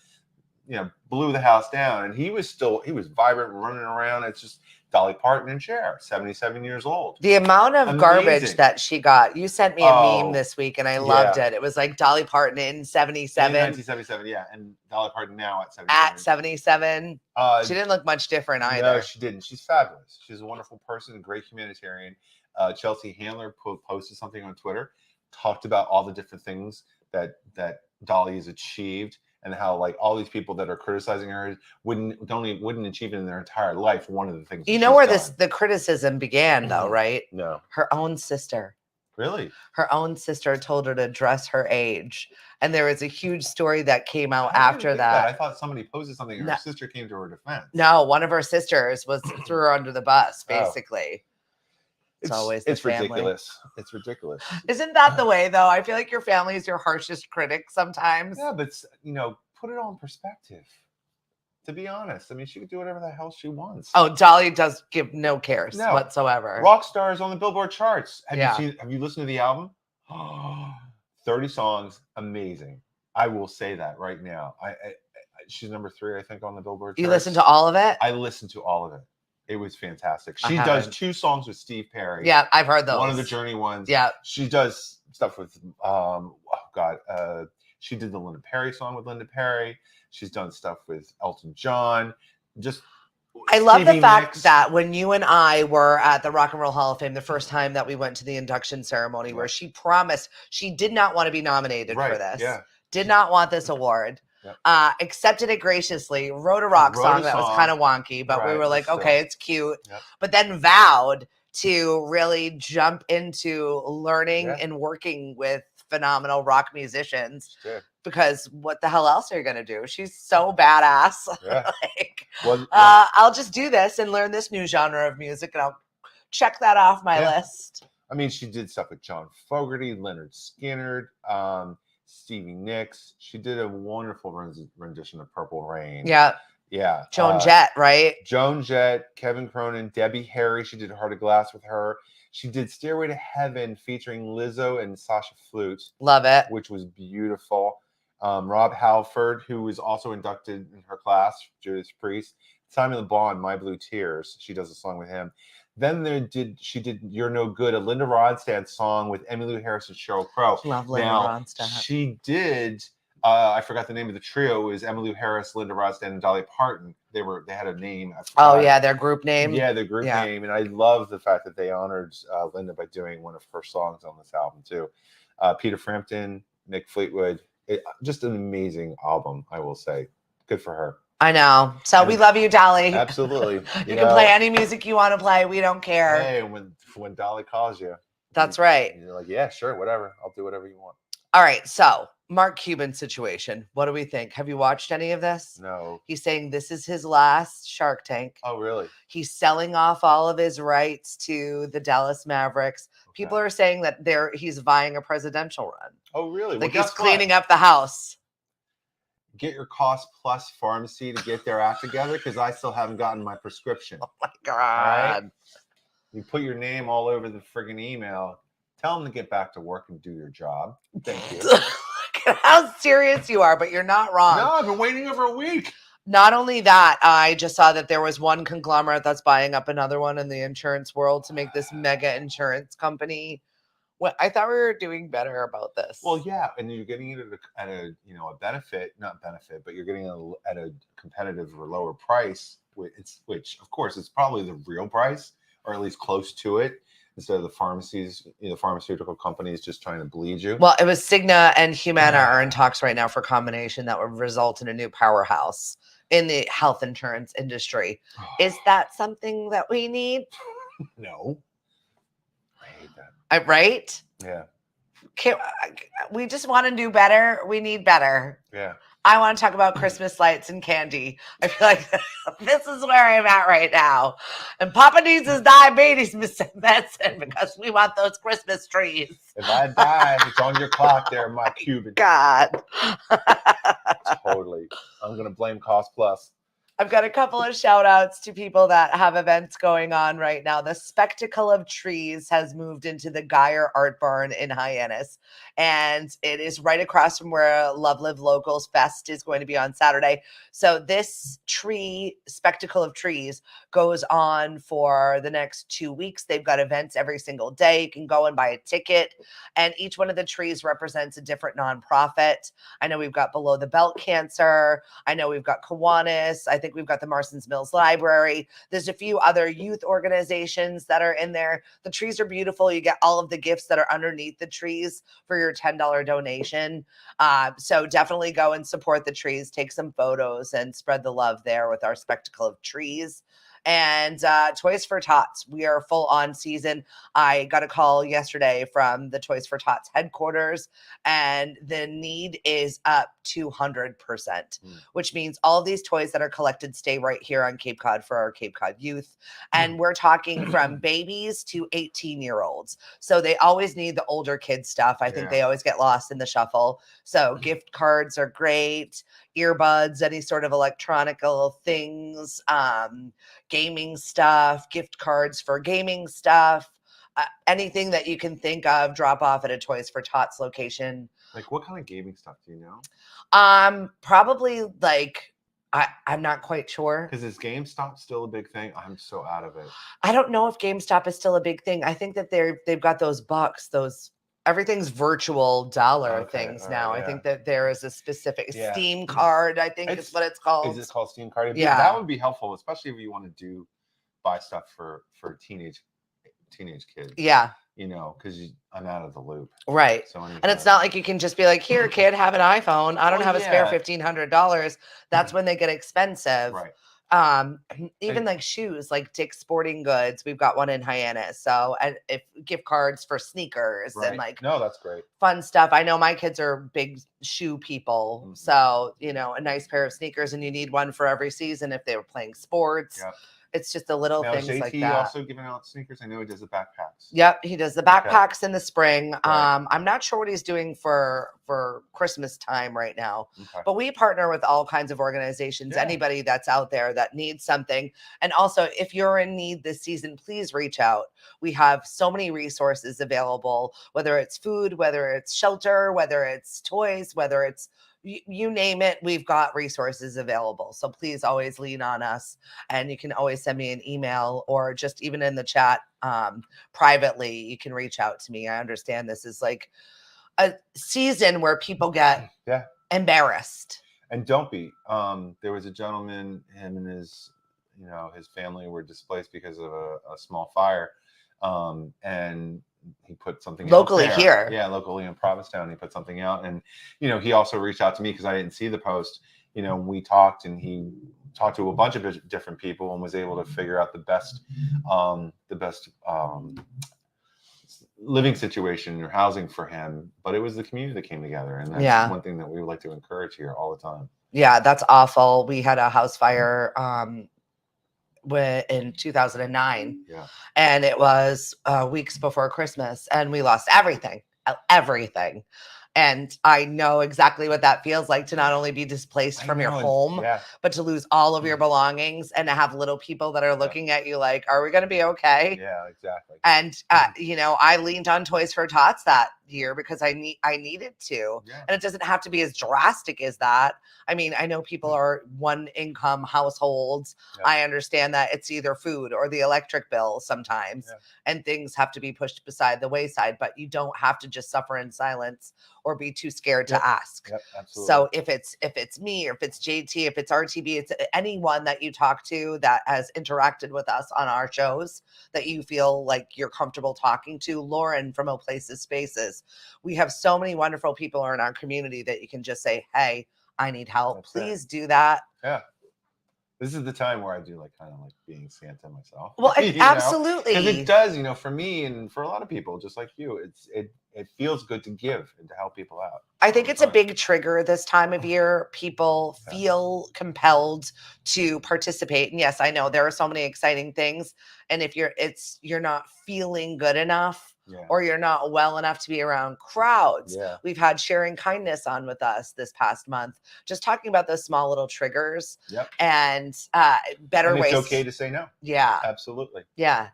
Speaker 2: Blew the house down, and he was vibrant, running around. It's just Dolly Parton and Cher, 77 years old.
Speaker 1: The amount of garbage that she got. You sent me a meme this week, and I loved it. It was like Dolly Parton in 77.
Speaker 2: In 1977, yeah, and Dolly Parton now at 77.
Speaker 1: At 77. She didn't look much different either.
Speaker 2: No, she didn't. She's fabulous. She's a wonderful person, a great humanitarian. Chelsea Handler posted something on Twitter, talked about all the different things that Dolly has achieved, and how all these people that are criticizing her wouldn't achieve it in their entire life. One of the things
Speaker 1: where the criticism began, though, right?
Speaker 2: No,
Speaker 1: her own sister.
Speaker 2: Really?
Speaker 1: Her own sister told her to dress her age, and there was a huge story that came out after that.
Speaker 2: I thought somebody posted something, and her sister came to her defense.
Speaker 1: No, one of her sisters threw her under the bus, basically. It's
Speaker 2: ridiculous. It's ridiculous.
Speaker 1: Isn't that the way, though? I feel like your family is your harshest critic sometimes.
Speaker 2: Yeah, but put it all in perspective. To be honest, I mean, she could do whatever the hell she wants.
Speaker 1: Oh, Dolly does give no cares whatsoever.
Speaker 2: Rock stars on the Billboard charts. Have you listened to the album? 30 songs, amazing. I will say that right now. She's number 3, I think, on the Billboard charts.
Speaker 1: You listened to all of it?
Speaker 2: I listened to all of it. It was fantastic. She does 2 songs with Steve Perry.
Speaker 1: Yeah, I've heard those.
Speaker 2: One of the Journey ones.
Speaker 1: Yeah.
Speaker 2: She does stuff with she did the Linda Perry song with Linda Perry. She's done stuff with Elton John.
Speaker 1: I love the fact that when you and I were at the Rock and Roll Hall of Fame, the first time that we went to the induction ceremony, where she promised she did not want to be nominated for this. Yeah. Did not want this award. Yep. Accepted it graciously, wrote a rock song that was kind of wonky, but we were like, okay, it's cute. Yep. But then vowed to really jump into learning and working with phenomenal rock musicians. Sure. Because what the hell else are you going to do? She's so badass. Yeah. I'll just do this and learn this new genre of music, and I'll check that off my list.
Speaker 2: I mean, she did stuff with John Fogerty, Leonard Skinner, Stevie Nicks. She did a wonderful rendition of Purple Rain.
Speaker 1: Yeah.
Speaker 2: Yeah.
Speaker 1: Joan Jett, right?
Speaker 2: Joan Jett, Kevin Cronin, Debbie Harry. She did Heart of Glass with her. She did Stairway to Heaven featuring Lizzo and Sasha Flute.
Speaker 1: Love it.
Speaker 2: Which was beautiful. Rob Halford, who was also inducted in her class, Judas Priest. Simon Le Bon, My Blue Tears. She does a song with him. Then she did You're No Good, a Linda Ronstadt song with Emmylou Harris and Sheryl Crow.
Speaker 1: Love Linda Ronstadt.
Speaker 2: She did, I forgot the name of the trio. It was Emmylou Harris, Linda Ronstadt, and Dolly Parton. They had a name.
Speaker 1: Oh yeah, their group name.
Speaker 2: Yeah, their group name. And I love the fact that they honored Linda by doing one of her songs on this album too. Peter Frampton, Mick Fleetwood. Just an amazing album, I will say. Good for her.
Speaker 1: I know. So we love you, Dolly.
Speaker 2: Absolutely.
Speaker 1: You can play any music you want to play. We don't care.
Speaker 2: Hey, when Dolly calls you.
Speaker 1: That's right.
Speaker 2: You're like, yeah, sure, whatever. I'll do whatever you want.
Speaker 1: All right. So Mark Cuban situation. What do we think? Have you watched any of this?
Speaker 2: No.
Speaker 1: He's saying this is his last Shark Tank.
Speaker 2: Oh, really?
Speaker 1: He's selling off all of his rights to the Dallas Mavericks. Okay. People are saying that he's vying a presidential run.
Speaker 2: Oh, really?
Speaker 1: Like he's cleaning up the house.
Speaker 2: Get your Cost Plus pharmacy to get their act together because I still haven't gotten my prescription.
Speaker 1: Oh my God.
Speaker 2: Right? You put your name all over the friggin' email. Tell them to get back to work and do your job. Thank you.
Speaker 1: Look at how serious you are, but you're not wrong.
Speaker 2: No, I've been waiting over a week.
Speaker 1: Not only that, I just saw that there was one conglomerate that's buying up another one in the insurance world to make this mega insurance company. Well, I thought we were doing better about this.
Speaker 2: Well, yeah, and you're getting it at a not benefit, but you're getting it at a competitive or lower price, which of course is probably the real price, or at least close to it, instead of the pharmacies, pharmaceutical companies just trying to bleed you.
Speaker 1: Well, it was Cigna and Humana are in talks right now for combination that would result in a new powerhouse in the health insurance industry. Is that something that we need?
Speaker 2: No. I hate that.
Speaker 1: Right?
Speaker 2: Yeah.
Speaker 1: We just want to do better. We need better.
Speaker 2: Yeah.
Speaker 1: I want to talk about Christmas lights and candy. I feel like this is where I'm at right now. And Papa needs his diabetes medicine because we want those Christmas trees.
Speaker 2: If I die, it's on your clock there, my Cuban.
Speaker 1: God.
Speaker 2: Totally. I'm going to blame Cost Plus.
Speaker 1: I've got a couple of shout outs to people that have events going on right now. The Spectacle of Trees has moved into the Geyer Art Barn in Hyannis, and it is right across from where Love Live Locals Fest is going to be on Saturday. So this Spectacle of Trees goes on for the next 2 weeks. They've got events every single day. You can go and buy a ticket, and each one of the trees represents a different nonprofit. I know we've got Below the Belt Cancer. I know we've got Kiwanis. I think we've got the Marston's Mills Library. There's a few other youth organizations that are in there. The trees are beautiful. You get all of the gifts that are underneath the trees for your $10 donation. So definitely go and support the trees, take some photos, and spread the love there with our Spectacle of Trees. And Toys for Tots, we are full on season. I got a call yesterday from the Toys for Tots headquarters, and the need is up 200%, which means all of these toys that are collected stay right here on Cape Cod for our Cape Cod youth. And we're talking from babies to 18-year-olds. So they always need the older kids stuff. I think they always get lost in the shuffle. So gift cards are great, earbuds, any sort of electronical things, gaming stuff, gift cards for gaming stuff, anything that you can think of, drop off at a Toys for Tots location.
Speaker 2: Like what kind of gaming stuff do you know?
Speaker 1: Probably like, I'm not quite sure.
Speaker 2: Because is GameStop still a big thing? I'm so out of it.
Speaker 1: I don't know if GameStop is still a big thing. I think that they've got those bucks, everything's virtual dollar things now. I think that there is a specific Steam card, I think is what it's called.
Speaker 2: Is it called Steam card?
Speaker 1: Yeah.
Speaker 2: That would be helpful, especially if you want to buy stuff for teenage kids.
Speaker 1: Yeah.
Speaker 2: Because I'm out of the loop.
Speaker 1: Right. So and it's not like you can just be like, here, kid, have an iPhone. I don't have a spare $1,500. That's when they get expensive.
Speaker 2: Right.
Speaker 1: Even like shoes, like Dick's Sporting Goods, we've got one in Hyannis. So, and if gift cards for sneakers and like,
Speaker 2: no, that's great,
Speaker 1: fun stuff. I know my kids are big shoe people, so a nice pair of sneakers, and you need one for every season if they were playing sports.
Speaker 2: Yep.
Speaker 1: It's just the little
Speaker 2: Now, is
Speaker 1: things like
Speaker 2: JT
Speaker 1: that.
Speaker 2: also giving out sneakers? I know he does the backpacks.
Speaker 1: Yep, he does the
Speaker 2: Okay.
Speaker 1: backpacks in the spring.
Speaker 2: Right.
Speaker 1: I'm not sure what he's doing for Christmas time right now,
Speaker 2: Okay.
Speaker 1: but we partner with all kinds of organizations.
Speaker 2: Yeah.
Speaker 1: Anybody that's out there that needs something, and also if you're in need this season, please reach out. We have so many resources available, whether it's food, whether it's shelter, whether it's toys, whether it's you name it, we've got resources available. So please always lean on us. And you can always send me an email or just even in the chat privately, you can reach out to me. I understand this is like a season where people get embarrassed.
Speaker 2: And don't be. There was a gentleman, him and his family were displaced because of a small fire. And he put something
Speaker 1: locally
Speaker 2: out there.
Speaker 1: Here.
Speaker 2: Yeah, locally in Provincetown. He put something out. And, he also reached out to me because I didn't see the post. We talked, and he talked to a bunch of different people and was able to figure out the best living situation or housing for him. But it was the community that came together. And that's one thing that we would like to encourage here all the time.
Speaker 1: Yeah, that's awful. We had a house fire in 2009, and it was weeks before Christmas, and we lost everything. And I know exactly what that feels like to not only be displaced from your home, but to lose all of your belongings and to have little people that are looking at you like, are we going to be okay?
Speaker 2: Yeah, exactly.
Speaker 1: And, I leaned on Toys for Tots that year because I needed to. And it doesn't have to be as drastic as that. I mean, I know people are one income households. I understand that it's either food or the electric bill sometimes, and things have to be pushed beside the wayside, but you don't have to just suffer in silence or be too scared to ask.
Speaker 2: Absolutely.
Speaker 1: So if it's me, or if it's JT, if it's RTB, it's anyone that you talk to that has interacted with us on our shows that you feel like you're comfortable talking to. Lauren from O Places Spaces. We have so many wonderful people in our community that you can just say, hey, I need help. Please do that.
Speaker 2: Yeah. This is the time where I do kind of being Santa myself.
Speaker 1: Well, absolutely.
Speaker 2: Because it does, for me and for a lot of people, just like you, it feels good to give and to help people out.
Speaker 1: I think it's a big trigger this time of year. People feel compelled to participate. And yes, I know there are so many exciting things. And if you're not feeling good enough, or you're not well enough to be around crowds. We've had Sharing Kindness on with us this past month, just talking about those small little triggers and better ways.
Speaker 2: It's okay to say no.
Speaker 1: Yeah.
Speaker 2: Absolutely.
Speaker 1: Yeah.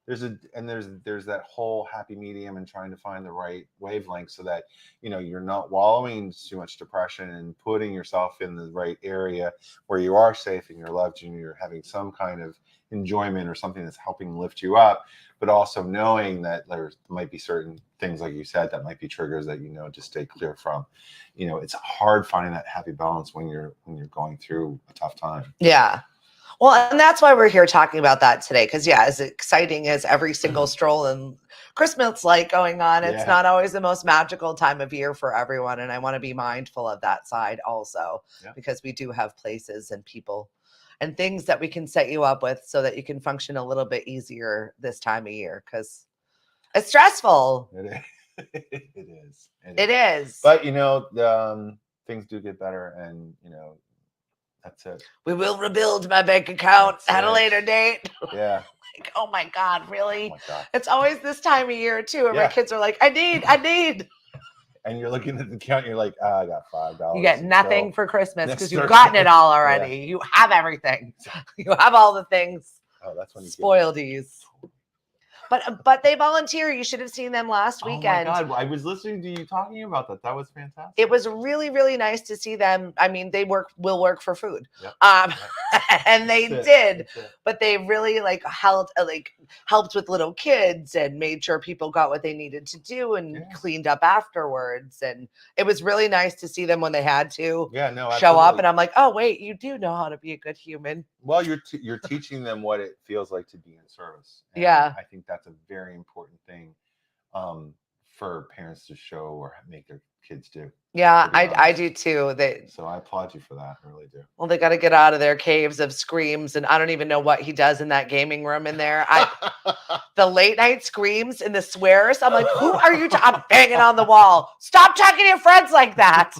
Speaker 2: There's that whole happy medium and trying to find the right wavelength so that you're not wallowing in too much depression and putting yourself in the right area where you are safe and you're loved and you're having some kind of enjoyment or something that's helping lift you up, but also knowing that there might be certain things, like you said, that might be triggers that to stay clear from. It's hard finding that happy balance when you're going through a tough time.
Speaker 1: Yeah. Well, and that's why we're here talking about that today. Because as exciting as every single stroll and Christmas light going on, it's not always the most magical time of year for everyone. And I want to be mindful of that side also, because we do have places and people and things that we can set you up with so that you can function a little bit easier this time of year, because it's stressful. It is.
Speaker 2: But things do get better, and that's it.
Speaker 1: We will rebuild my bank account at a later date.
Speaker 2: Yeah.
Speaker 1: Oh my God, really?
Speaker 2: Oh my God.
Speaker 1: It's always this time of year too, where my kids are like, I need.
Speaker 2: And you're looking at the account, and you're like, I got $5.
Speaker 1: You get nothing for Christmas because you've gotten it all already. You have everything. You have all the things.
Speaker 2: Oh, that's when you
Speaker 1: spoiledies. But they volunteer. You should have seen them last weekend.
Speaker 2: Oh my God. I was listening to you talking about that. That was fantastic.
Speaker 1: It was really, really nice to see them. I mean, they will work for food. And they did. But they really helped with little kids and made sure people got what they needed to do and cleaned up afterwards. And it was really nice to see them when they had to show up. And I'm like, oh, wait, you do know how to be a good human.
Speaker 2: Well, you're teaching them what it feels like to be in service. And I think that's a very important thing for parents to show or make their kids do.
Speaker 1: Yeah, I do too.
Speaker 2: So I applaud you for that. I really do.
Speaker 1: Well, they got to get out of their caves of screams, and I don't even know what he does in that gaming room in there. The late night screams and the swears. I'm like, who are you? I'm banging on the wall. Stop talking to your friends like that.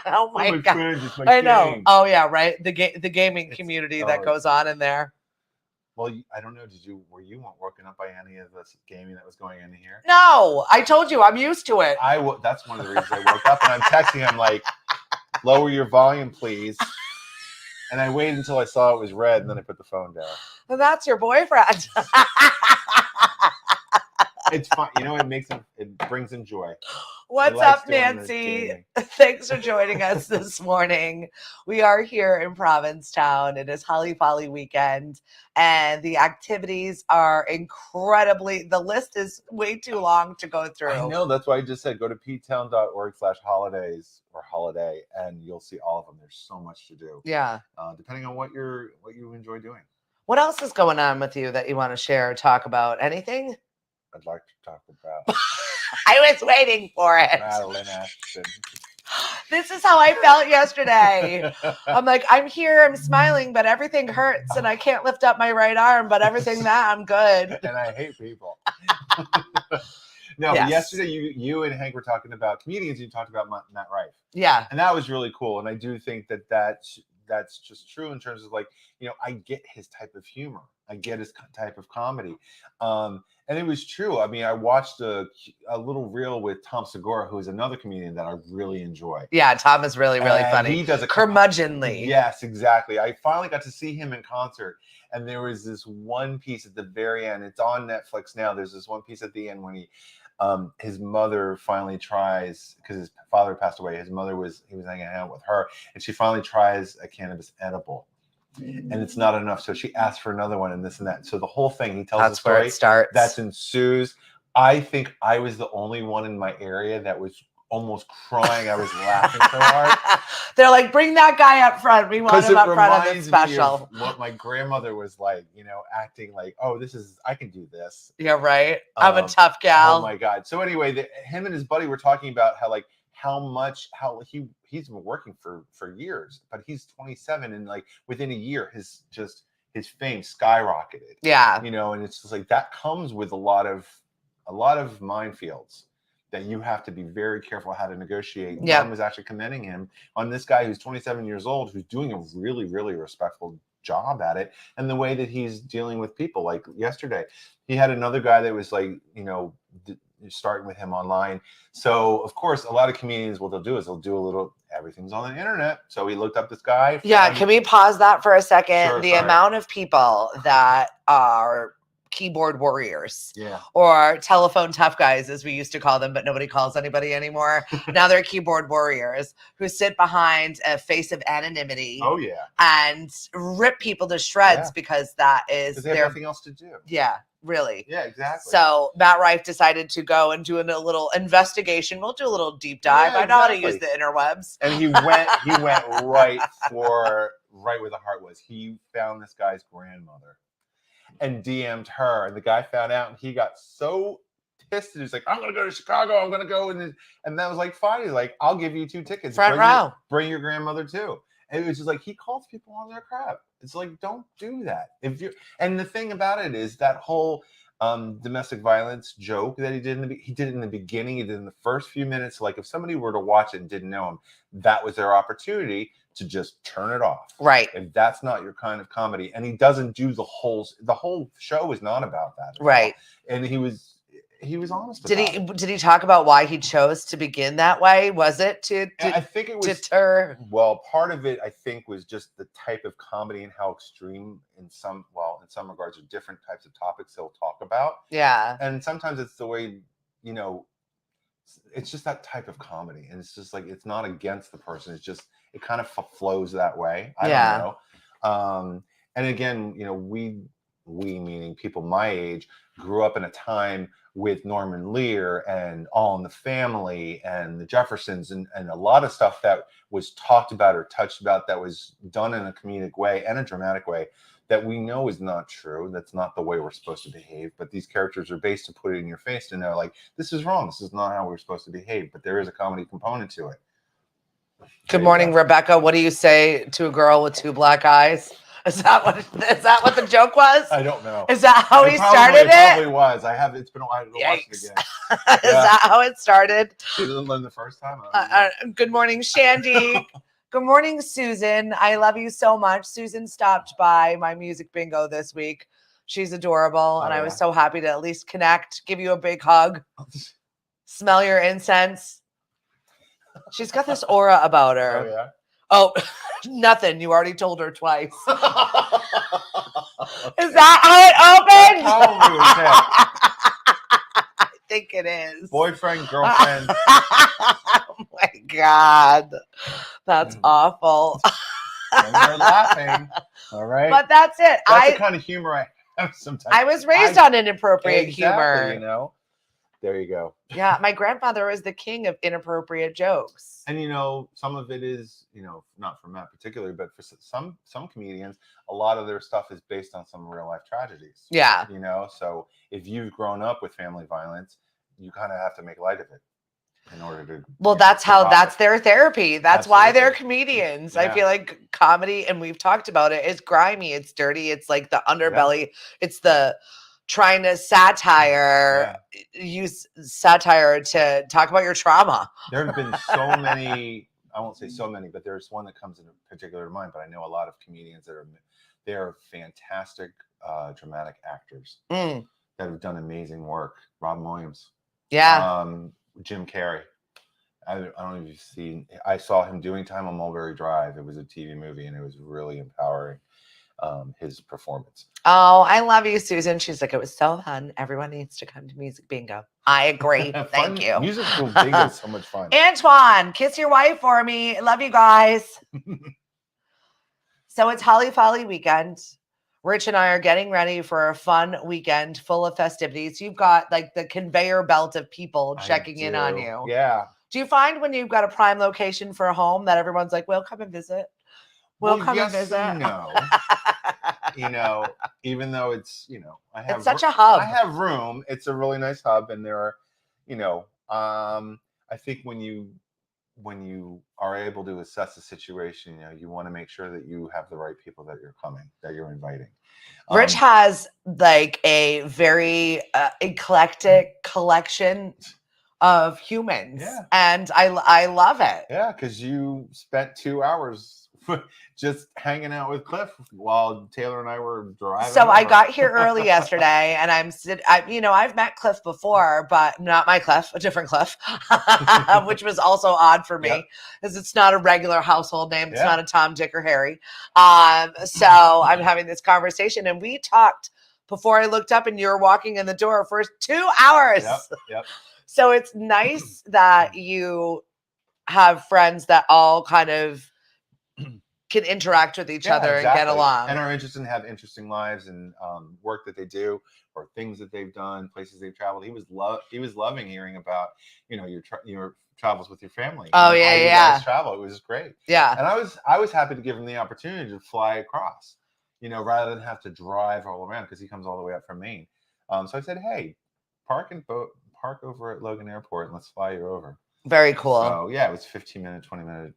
Speaker 1: Oh my God.
Speaker 2: Friends, it's my
Speaker 1: I know.
Speaker 2: game.
Speaker 1: Oh yeah, right. The gaming community that goes on in there.
Speaker 2: Well, I don't know. Were you woken up by any of this gaming that was going in here?
Speaker 1: No, I told you I'm used to it.
Speaker 2: That's one of the reasons I woke up, and I'm texting him like, lower your volume, please. And I waited until I saw it was red, and then I put the phone down.
Speaker 1: Well, that's your boyfriend.
Speaker 2: It's fun. You know, it brings him joy.
Speaker 1: What's up, Nancy? Thanks for joining us this morning. We are here in Provincetown. It is Holly Folly weekend, and the activities are incredibly, the list is way too long to go through.
Speaker 2: I know, that's why I just said go to ptown.org/holidays or holiday, and you'll see all of them. There's so much to do.
Speaker 1: Yeah.
Speaker 2: Depending on what you enjoy doing.
Speaker 1: What else is going on with you that you want to share or talk about? Anything?
Speaker 2: I'd like to talk about.
Speaker 1: I was waiting for it.
Speaker 2: Madeline Ashton.
Speaker 1: This is how I felt yesterday. I'm like, I'm here, I'm smiling, but everything hurts, and I can't lift up my right arm, but everything that I'm good.
Speaker 2: And I hate people. No,
Speaker 1: Yes.
Speaker 2: Yesterday you and Hank were talking about comedians. You talked about Matt Rife.
Speaker 1: Yeah.
Speaker 2: And that was really cool. And I do think that's just true in terms of, like, you know, I get his type of humor. I get his type of comedy. And it was true. I mean, I watched a little reel with Tom Segura, who is another comedian that I really enjoy.
Speaker 1: Yeah, Tom is really, really funny.
Speaker 2: He does a
Speaker 1: curmudgeonly.
Speaker 2: Yes, exactly. I finally got to see him in concert. And there was this one piece at the very end. It's on Netflix now. There's this one piece at the end when his mother finally tries, because his father passed away. He was hanging out with her, and she finally tries a cannabis edible. And it's not enough, so she asks for another one, and this and that. So the whole thing, he tells the story.
Speaker 1: That's where it starts.
Speaker 2: That ensues. I think I was the only one in my area that was almost crying. I was laughing so hard.
Speaker 1: They're like, bring that guy up front. We want him up front of the special.
Speaker 2: What my grandmother was like, you know, acting like, oh, I can do this.
Speaker 1: Yeah, right. I'm a tough gal.
Speaker 2: Oh my God. So anyway, him and his buddy were talking about how he's been working for years, but he's 27, and like within a year his fame skyrocketed.
Speaker 1: Yeah.
Speaker 2: You know, and it's just like that comes with a lot of minefields that you have to be very careful how to negotiate.
Speaker 1: Yeah.
Speaker 2: Mom was actually commending him on this guy who's 27 years old, who's doing a really, really respectful job at it, and the way that he's dealing with people. Like yesterday, he had another guy that was like, you know, starting with him online. So of course, a lot of comedians, what they'll do is they'll do a little, everything's on the internet. So he looked up this guy.
Speaker 1: Yeah. Can we pause that for a second?
Speaker 2: Sure,
Speaker 1: the
Speaker 2: sorry.
Speaker 1: amount of people that are keyboard warriors,
Speaker 2: yeah,
Speaker 1: or telephone tough guys, as we used to call them, but nobody calls anybody anymore. Now they're keyboard warriors who sit behind a face of anonymity.
Speaker 2: Oh yeah,
Speaker 1: and rip people to shreds because that is
Speaker 2: they have nothing else to do.
Speaker 1: Yeah, really.
Speaker 2: Yeah, exactly.
Speaker 1: So Matt Rife decided to go and do a little investigation. We'll do a little deep dive.
Speaker 2: Yeah,
Speaker 1: I know how to use the interwebs.
Speaker 2: And he went right where the heart was. He found this guy's grandmother and DM'd her, and the guy found out, and he got so pissed. He was like, I'm gonna go to Chicago, I'm gonna go, and that was like fine. He's like, I'll give you 2 tickets,
Speaker 1: front row,
Speaker 2: bring your grandmother too. And it was just like, he calls people on their crap. It's like, don't do that. And the thing about it is that whole domestic violence joke that he did in the beginning, he did in the first few minutes. Like if somebody were to watch it and didn't know him, that was their opportunity to just turn it off.
Speaker 1: Right.
Speaker 2: If that's not your kind of comedy. And he doesn't do the whole show is not about that.
Speaker 1: Right.
Speaker 2: And he was honest
Speaker 1: about
Speaker 2: it.
Speaker 1: Did he talk about why he chose to begin that way? Was it to
Speaker 2: I think it was
Speaker 1: deter?
Speaker 2: Well, part of it I think was just the type of comedy and how extreme in some regards are different types of topics he'll talk about.
Speaker 1: Yeah.
Speaker 2: And sometimes it's the way, you know, it's just that type of comedy, and it's just like, it's not against the person. It's just, it kind of flows that way. I don't know. And again, you know, we meaning people my age grew up in a time with Norman Lear and All in the Family and the Jeffersons and a lot of stuff that was talked about or touched about that was done in a comedic way and a dramatic way that we know is not true. That's not the way we're supposed to behave. But these characters are based to put it in your face, and they're like, this is wrong. This is not how we're supposed to behave. But there is a comedy component to it.
Speaker 1: Good morning, Rebecca. What do you say to a girl with 2 black eyes? Is that what the joke was?
Speaker 2: I don't know.
Speaker 1: Is that how he started it?
Speaker 2: It probably was. It's been a while to watch it again.
Speaker 1: Is that how it started?
Speaker 2: You didn't learn the first time?
Speaker 1: Good morning, Shandy. Good morning, Susan. I love you so much. Susan stopped by my music bingo this week. She's adorable. And I
Speaker 2: yeah.
Speaker 1: was so happy to at least connect, give you a big hug, smell your incense. She's got this aura about
Speaker 2: Oh,
Speaker 1: her.
Speaker 2: yeah.
Speaker 1: Oh, nothing. You already told her twice. Is that how it opened?
Speaker 2: Probably was
Speaker 1: I think it is.
Speaker 2: Boyfriend, girlfriend.
Speaker 1: Oh my God. That's awful.
Speaker 2: And they're laughing. All right.
Speaker 1: But that's it.
Speaker 2: That's the kind of humor I have sometimes.
Speaker 1: I was raised on inappropriate humor.
Speaker 2: You know. There you go.
Speaker 1: Yeah, my grandfather was the king of inappropriate jokes.
Speaker 2: And some of it is, not for Matt particularly, but for some comedians, a lot of their stuff is based on some real life tragedies.
Speaker 1: Yeah.
Speaker 2: So if you've grown up with family violence, you kind of have to make light of it in order to.
Speaker 1: Well, that's their therapy. That's why they're comedians.
Speaker 2: Yeah.
Speaker 1: I feel like comedy, and we've talked about it, is grimy, it's dirty, it's like the underbelly, it's the trying to use satire to talk about your trauma.
Speaker 2: There have been so many, I won't say so many, but there's one that comes in particular to mind, but I know a lot of comedians they're fantastic dramatic actors that have done amazing work. Robin Williams.
Speaker 1: Yeah.
Speaker 2: Jim Carrey. I don't know if you've seen, I saw him doing Time on Mulberry Drive. It was a TV movie and it was really empowering. His performance.
Speaker 1: Oh, I love you, Susan. She's like, it was so fun. Everyone needs to come to Music Bingo. I agree. Thank you.
Speaker 2: Music Bingo is so much fun.
Speaker 1: Antoine, kiss your wife for me. Love you guys. So it's Holly Folly weekend. Rich and I are getting ready for a fun weekend full of festivities. You've got like the conveyor belt of people checking in on you.
Speaker 2: Yeah.
Speaker 1: Do you find when you've got a prime location for a home that everyone's like, well, come and visit? We'll come and visit.
Speaker 2: No. Even though it's,
Speaker 1: it's such a hub.
Speaker 2: I have room. It's a really nice hub. And there are, I think when you are able to assess the situation, you want to make sure that you have the right people that you're inviting.
Speaker 1: Rich has like a very eclectic collection of humans.
Speaker 2: Yeah.
Speaker 1: And I love it.
Speaker 2: Yeah, because you spent 2 hours just hanging out with Cliff while Taylor and I were driving.
Speaker 1: So I got here early yesterday, and I've met Cliff before, but not my Cliff, a different Cliff, which was also odd for me because it's not a regular household name. It's not a Tom, Dick, or Harry. So I'm having this conversation, and we talked before I looked up, and you were walking in the door for 2 hours.
Speaker 2: Yep.
Speaker 1: So it's nice that you have friends that all kind of can interact with each other and get along,
Speaker 2: and are interested and have interesting lives and work that they do or things that they've done, places they've traveled. He was loving hearing about your travels with your family.
Speaker 1: Oh
Speaker 2: you
Speaker 1: guys
Speaker 2: travel. It was great.
Speaker 1: Yeah,
Speaker 2: and I was happy to give him the opportunity to fly across, rather than have to drive all around because he comes all the way up from Maine. So I said, hey, park over at Logan Airport and let's fly you over.
Speaker 1: Very cool.
Speaker 2: So yeah, it was 15-minute, 20-minute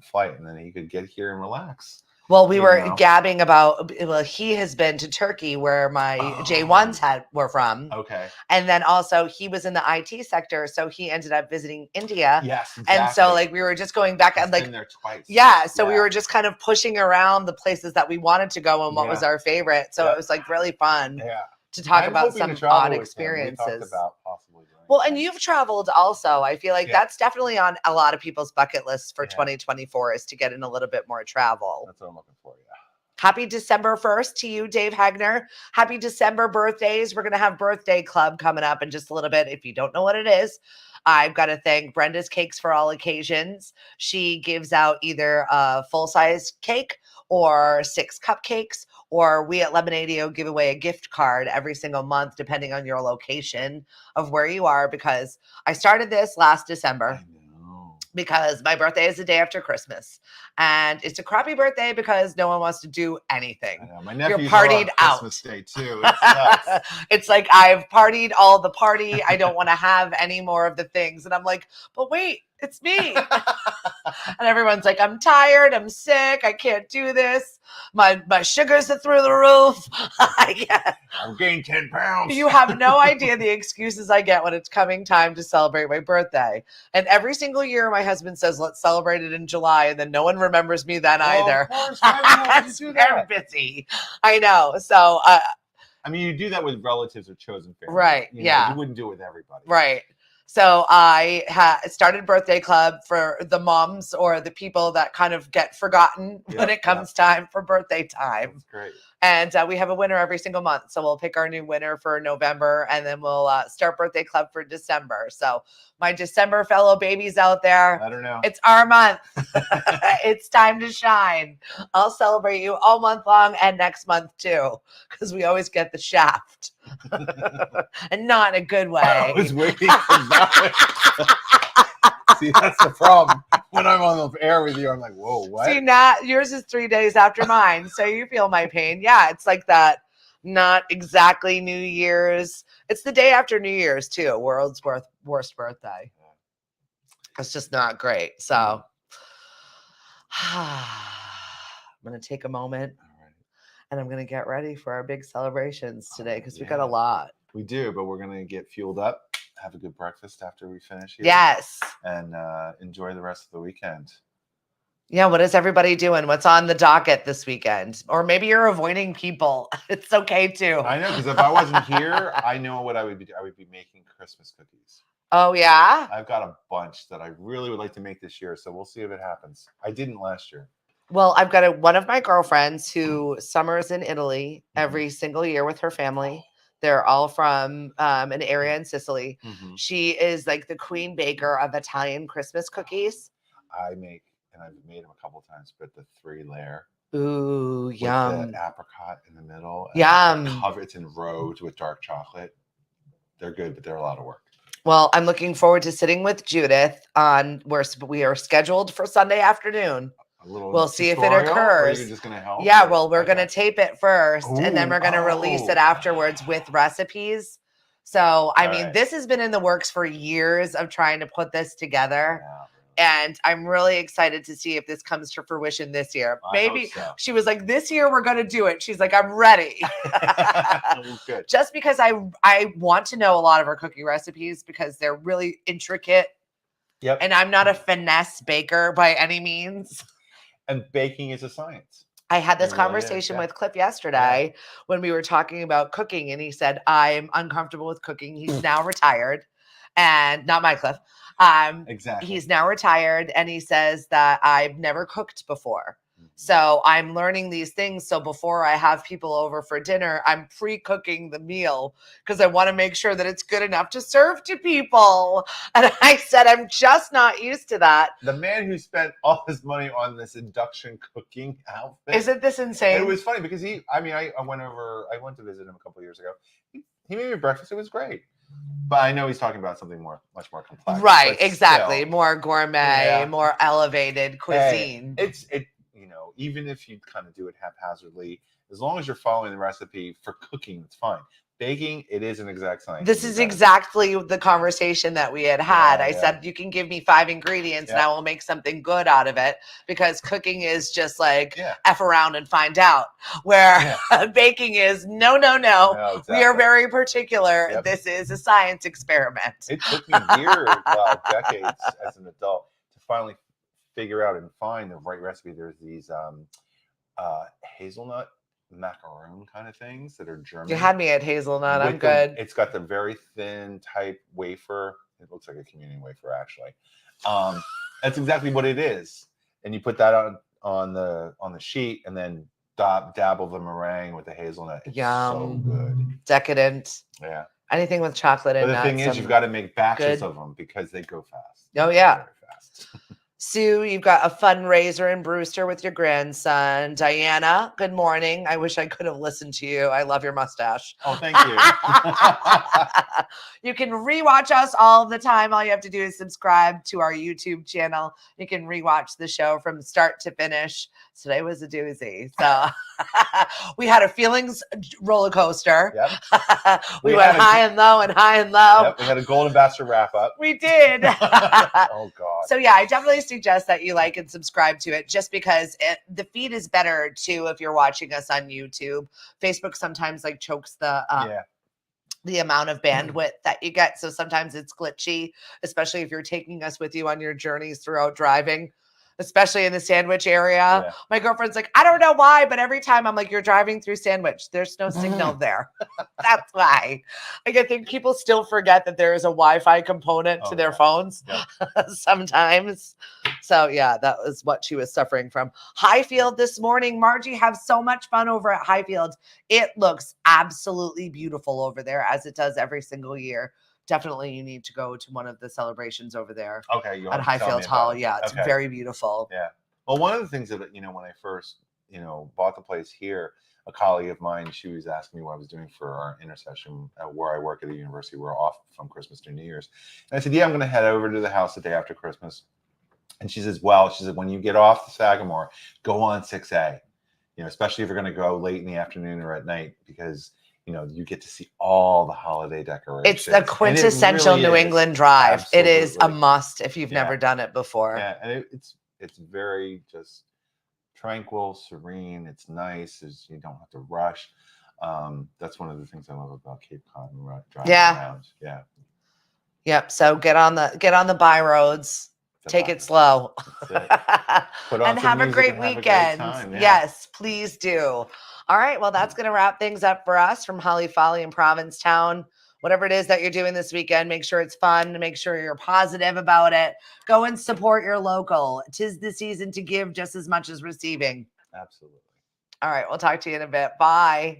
Speaker 2: flight, and then he could get here and relax.
Speaker 1: Well, we were gabbing about. Well, he has been to Turkey, where my J1s were from.
Speaker 2: Okay.
Speaker 1: And then also he was in the IT sector, so he ended up visiting India.
Speaker 2: Yes, exactly.
Speaker 1: And so we were just going back and
Speaker 2: been there twice.
Speaker 1: Yeah, so we were just kind of pushing around the places that we wanted to go and what was our favorite. So it was really fun.
Speaker 2: Yeah.
Speaker 1: To talk about some odd experiences.
Speaker 2: We talked about possibly doing
Speaker 1: well, and you've traveled also. I feel like that's definitely on a lot of people's bucket lists for 2024 is to get in a little bit more travel.
Speaker 2: That's what I'm looking for, yeah.
Speaker 1: Happy December 1st to you, Dave Hagner. Happy December birthdays. We're going to have Birthday Club coming up in just a little bit. If you don't know what it is, I've got to thank Brenda's Cakes for All Occasions. She gives out either a full-size cake or 6 cupcakes, or we at Lemonadio give away a gift card every single month, depending on your location of where you are, because I started this last December. Because my birthday is the day after Christmas. And it's a crappy birthday because no one wants to do anything.
Speaker 2: I know. My nephew's
Speaker 1: partied
Speaker 2: on Christmas Day too. It sucks.
Speaker 1: It's like I've partied all the party. I don't want to have any more of the things. And I'm like, but wait, it's me. And everyone's like, I'm tired. I'm sick. I can't do this. My sugars are through the roof.
Speaker 2: I've gained 10 pounds.
Speaker 1: You have no idea the excuses I get when it's coming time to celebrate my birthday. And every single year, my husband says, let's celebrate it in July. And then no one remembers me then either.
Speaker 2: Of course. Why do you do that?
Speaker 1: They're busy. I know. So
Speaker 2: I mean, you do that with relatives or chosen family.
Speaker 1: Right,
Speaker 2: You know,
Speaker 1: yeah.
Speaker 2: you wouldn't do it with everybody.
Speaker 1: Right. So I started birthday club for the moms or the people that kind of get forgotten when it comes time for birthday time.
Speaker 2: That's great.
Speaker 1: And we have a winner every single month. So we'll pick our new winner for November, and then we'll start birthday club for December. So my December fellow babies out there,
Speaker 2: Let her know.
Speaker 1: it's our month. It's time to shine. I'll celebrate you all month long and next month too, because we always get the shaft. And not in a good way.
Speaker 2: I was waiting for that. See, that's the problem. When I'm on the air with you, I'm like, whoa, what?
Speaker 1: See, now yours is 3 days after mine, so you feel my pain. Yeah, it's like that. Not exactly New Year's. It's the day after New Year's too. World's worst birthday. It's just not great. So I'm gonna take a moment and I'm gonna get ready for our big celebrations today because we got a lot.
Speaker 2: We do, but we're gonna get fueled up. Have a good breakfast after we finish here.
Speaker 1: Yes.
Speaker 2: And enjoy the rest of the weekend.
Speaker 1: Yeah, what is everybody doing? What's on the docket this weekend? Or maybe you're avoiding people. It's okay too.
Speaker 2: I know, because if I wasn't here, I know what I would be doing. I would be making Christmas cookies.
Speaker 1: Oh, yeah?
Speaker 2: I've got a bunch that I really would like to make this year, so we'll see if it happens. I didn't last year.
Speaker 1: Well, I've got one of my girlfriends who summers in Italy every single year with her family. They're all from an area in Sicily. She is like the queen baker of Italian Christmas cookies.
Speaker 2: I make, and I've made them a couple times, but the 3-layer.
Speaker 1: Ooh, yum.
Speaker 2: With the apricot in the middle.
Speaker 1: Yum.
Speaker 2: It's in rows with dark chocolate. They're good, but they're a lot of work.
Speaker 1: Well, I'm looking forward to sitting with Judith we are scheduled for Sunday afternoon. We'll see if it occurs.
Speaker 2: Or you're just gonna help?
Speaker 1: Yeah, well, we're gonna tape it first, and then we're gonna release it afterwards with recipes. So, I mean, this has been in the works for years of trying to put this together. And I'm really excited to see if this comes to fruition this year. Maybe she was like, this year we're going to do it. She's like, I'm ready.
Speaker 2: Good.
Speaker 1: Just because I want to know a lot of her cookie recipes because they're really intricate.
Speaker 2: Yep.
Speaker 1: And I'm not a finesse baker by any means.
Speaker 2: And baking is a science.
Speaker 1: I had this conversation with Cliff yesterday when we were talking about cooking, and he said, I'm uncomfortable with cooking. He's now retired, and not my Cliff.
Speaker 2: Exactly.
Speaker 1: He's now retired, and he says that I've never cooked before. So I'm learning these things. So before I have people over for dinner, I'm pre-cooking the meal because I want to make sure that it's good enough to serve to people. And I said, I'm just not used to that.
Speaker 2: The man who spent all his money on this induction cooking outfit.
Speaker 1: Isn't this insane?
Speaker 2: It was funny because I went to visit him a couple of years ago. He made me breakfast. It was great. But I know he's talking about something much more complex.
Speaker 1: Right, exactly. Still, more gourmet, more elevated cuisine.
Speaker 2: Even if you kind of do it haphazardly, as long as you're following the recipe for cooking, it's fine. Baking, it is an exact science.
Speaker 1: This is exactly the conversation that we had. I said, you can give me 5 ingredients and I will make something good out of it, because cooking is just like F around and find out, where baking is no. Exactly. We are very particular. Yep. This is a science experiment.
Speaker 2: It took me years, decades as an adult to finally figure out and find the right recipe. There's these hazelnut macaron kind of things that are German.
Speaker 1: You had me at hazelnut. I'm good.
Speaker 2: It's got the very thin type wafer. It looks like a communion wafer, actually. That's exactly what it is. And you put that on the sheet, and then dabble the meringue with the hazelnut. It's so good.
Speaker 1: Decadent.
Speaker 2: Yeah.
Speaker 1: Anything with chocolate and nuts.
Speaker 2: But the thing is, you've got to make batches of them because they go fast.
Speaker 1: Oh, yeah.
Speaker 2: Very fast.
Speaker 1: Sue, you've got a fundraiser in Brewster with your grandson. Diana, good morning. I wish I could have listened to you. I love your mustache.
Speaker 2: Oh, thank you.
Speaker 1: You can rewatch us all the time. All you have to do is subscribe to our YouTube channel. You can rewatch the show from start to finish. Today was a doozy. So we had a feelings roller coaster.
Speaker 2: Yep.
Speaker 1: We went high and low and high and low.
Speaker 2: Yep. We had a Golden Bachelor wrap up.
Speaker 1: We did.
Speaker 2: Oh, God.
Speaker 1: So, yeah, I definitely suggest that you like and subscribe to it, just because the feed is better too if you're watching us on YouTube. Facebook sometimes chokes the amount of bandwidth that you get. So sometimes it's glitchy, especially if you're taking us with you on your journeys throughout driving. especially in the Sandwich area.
Speaker 2: Yeah.
Speaker 1: My girlfriend's like, I don't know why, but every time I'm like, you're driving through Sandwich, there's no signal there. That's why. Like, I think people still forget that there is a Wi-Fi component to their phones sometimes. So yeah, that was what she was suffering from. Highfield this morning. Margie, have so much fun over at Highfield. It looks absolutely beautiful over there, as it does every single year. Definitely you need to go to one of the celebrations over there.
Speaker 2: Okay.
Speaker 1: At Highfield Hall. Yeah, it's very beautiful.
Speaker 2: Yeah. Well, one of the things that, when I first, bought the place here, a colleague of mine, she was asking me what I was doing for our intercession where I work at the university. We're off from Christmas to New Year's. And I said, yeah, I'm going to head over to the house the day after Christmas. And she says, when you get off the Sagamore, go on 6A, especially if you're going to go late in the afternoon or at night, because you get to see all the holiday decorations.
Speaker 1: It's the quintessential New England drive.
Speaker 2: Absolutely.
Speaker 1: It is a must if you've never done it before.
Speaker 2: Yeah, and it's very just tranquil, serene. It's nice. You don't have to rush. That's one of the things I love about Cape Cod and driving around. Yeah. Yep.
Speaker 1: So get on the by roads. Take it slow. And have a great weekend. Yes, please do. All right. Well, that's going to wrap things up for us from Holly, Folly, and Provincetown. Whatever it is that you're doing this weekend, make sure it's fun. Make sure you're positive about it. Go and support your local. 'Tis the season to give just as much as receiving.
Speaker 2: Absolutely.
Speaker 1: All right. We'll talk to you in a bit. Bye.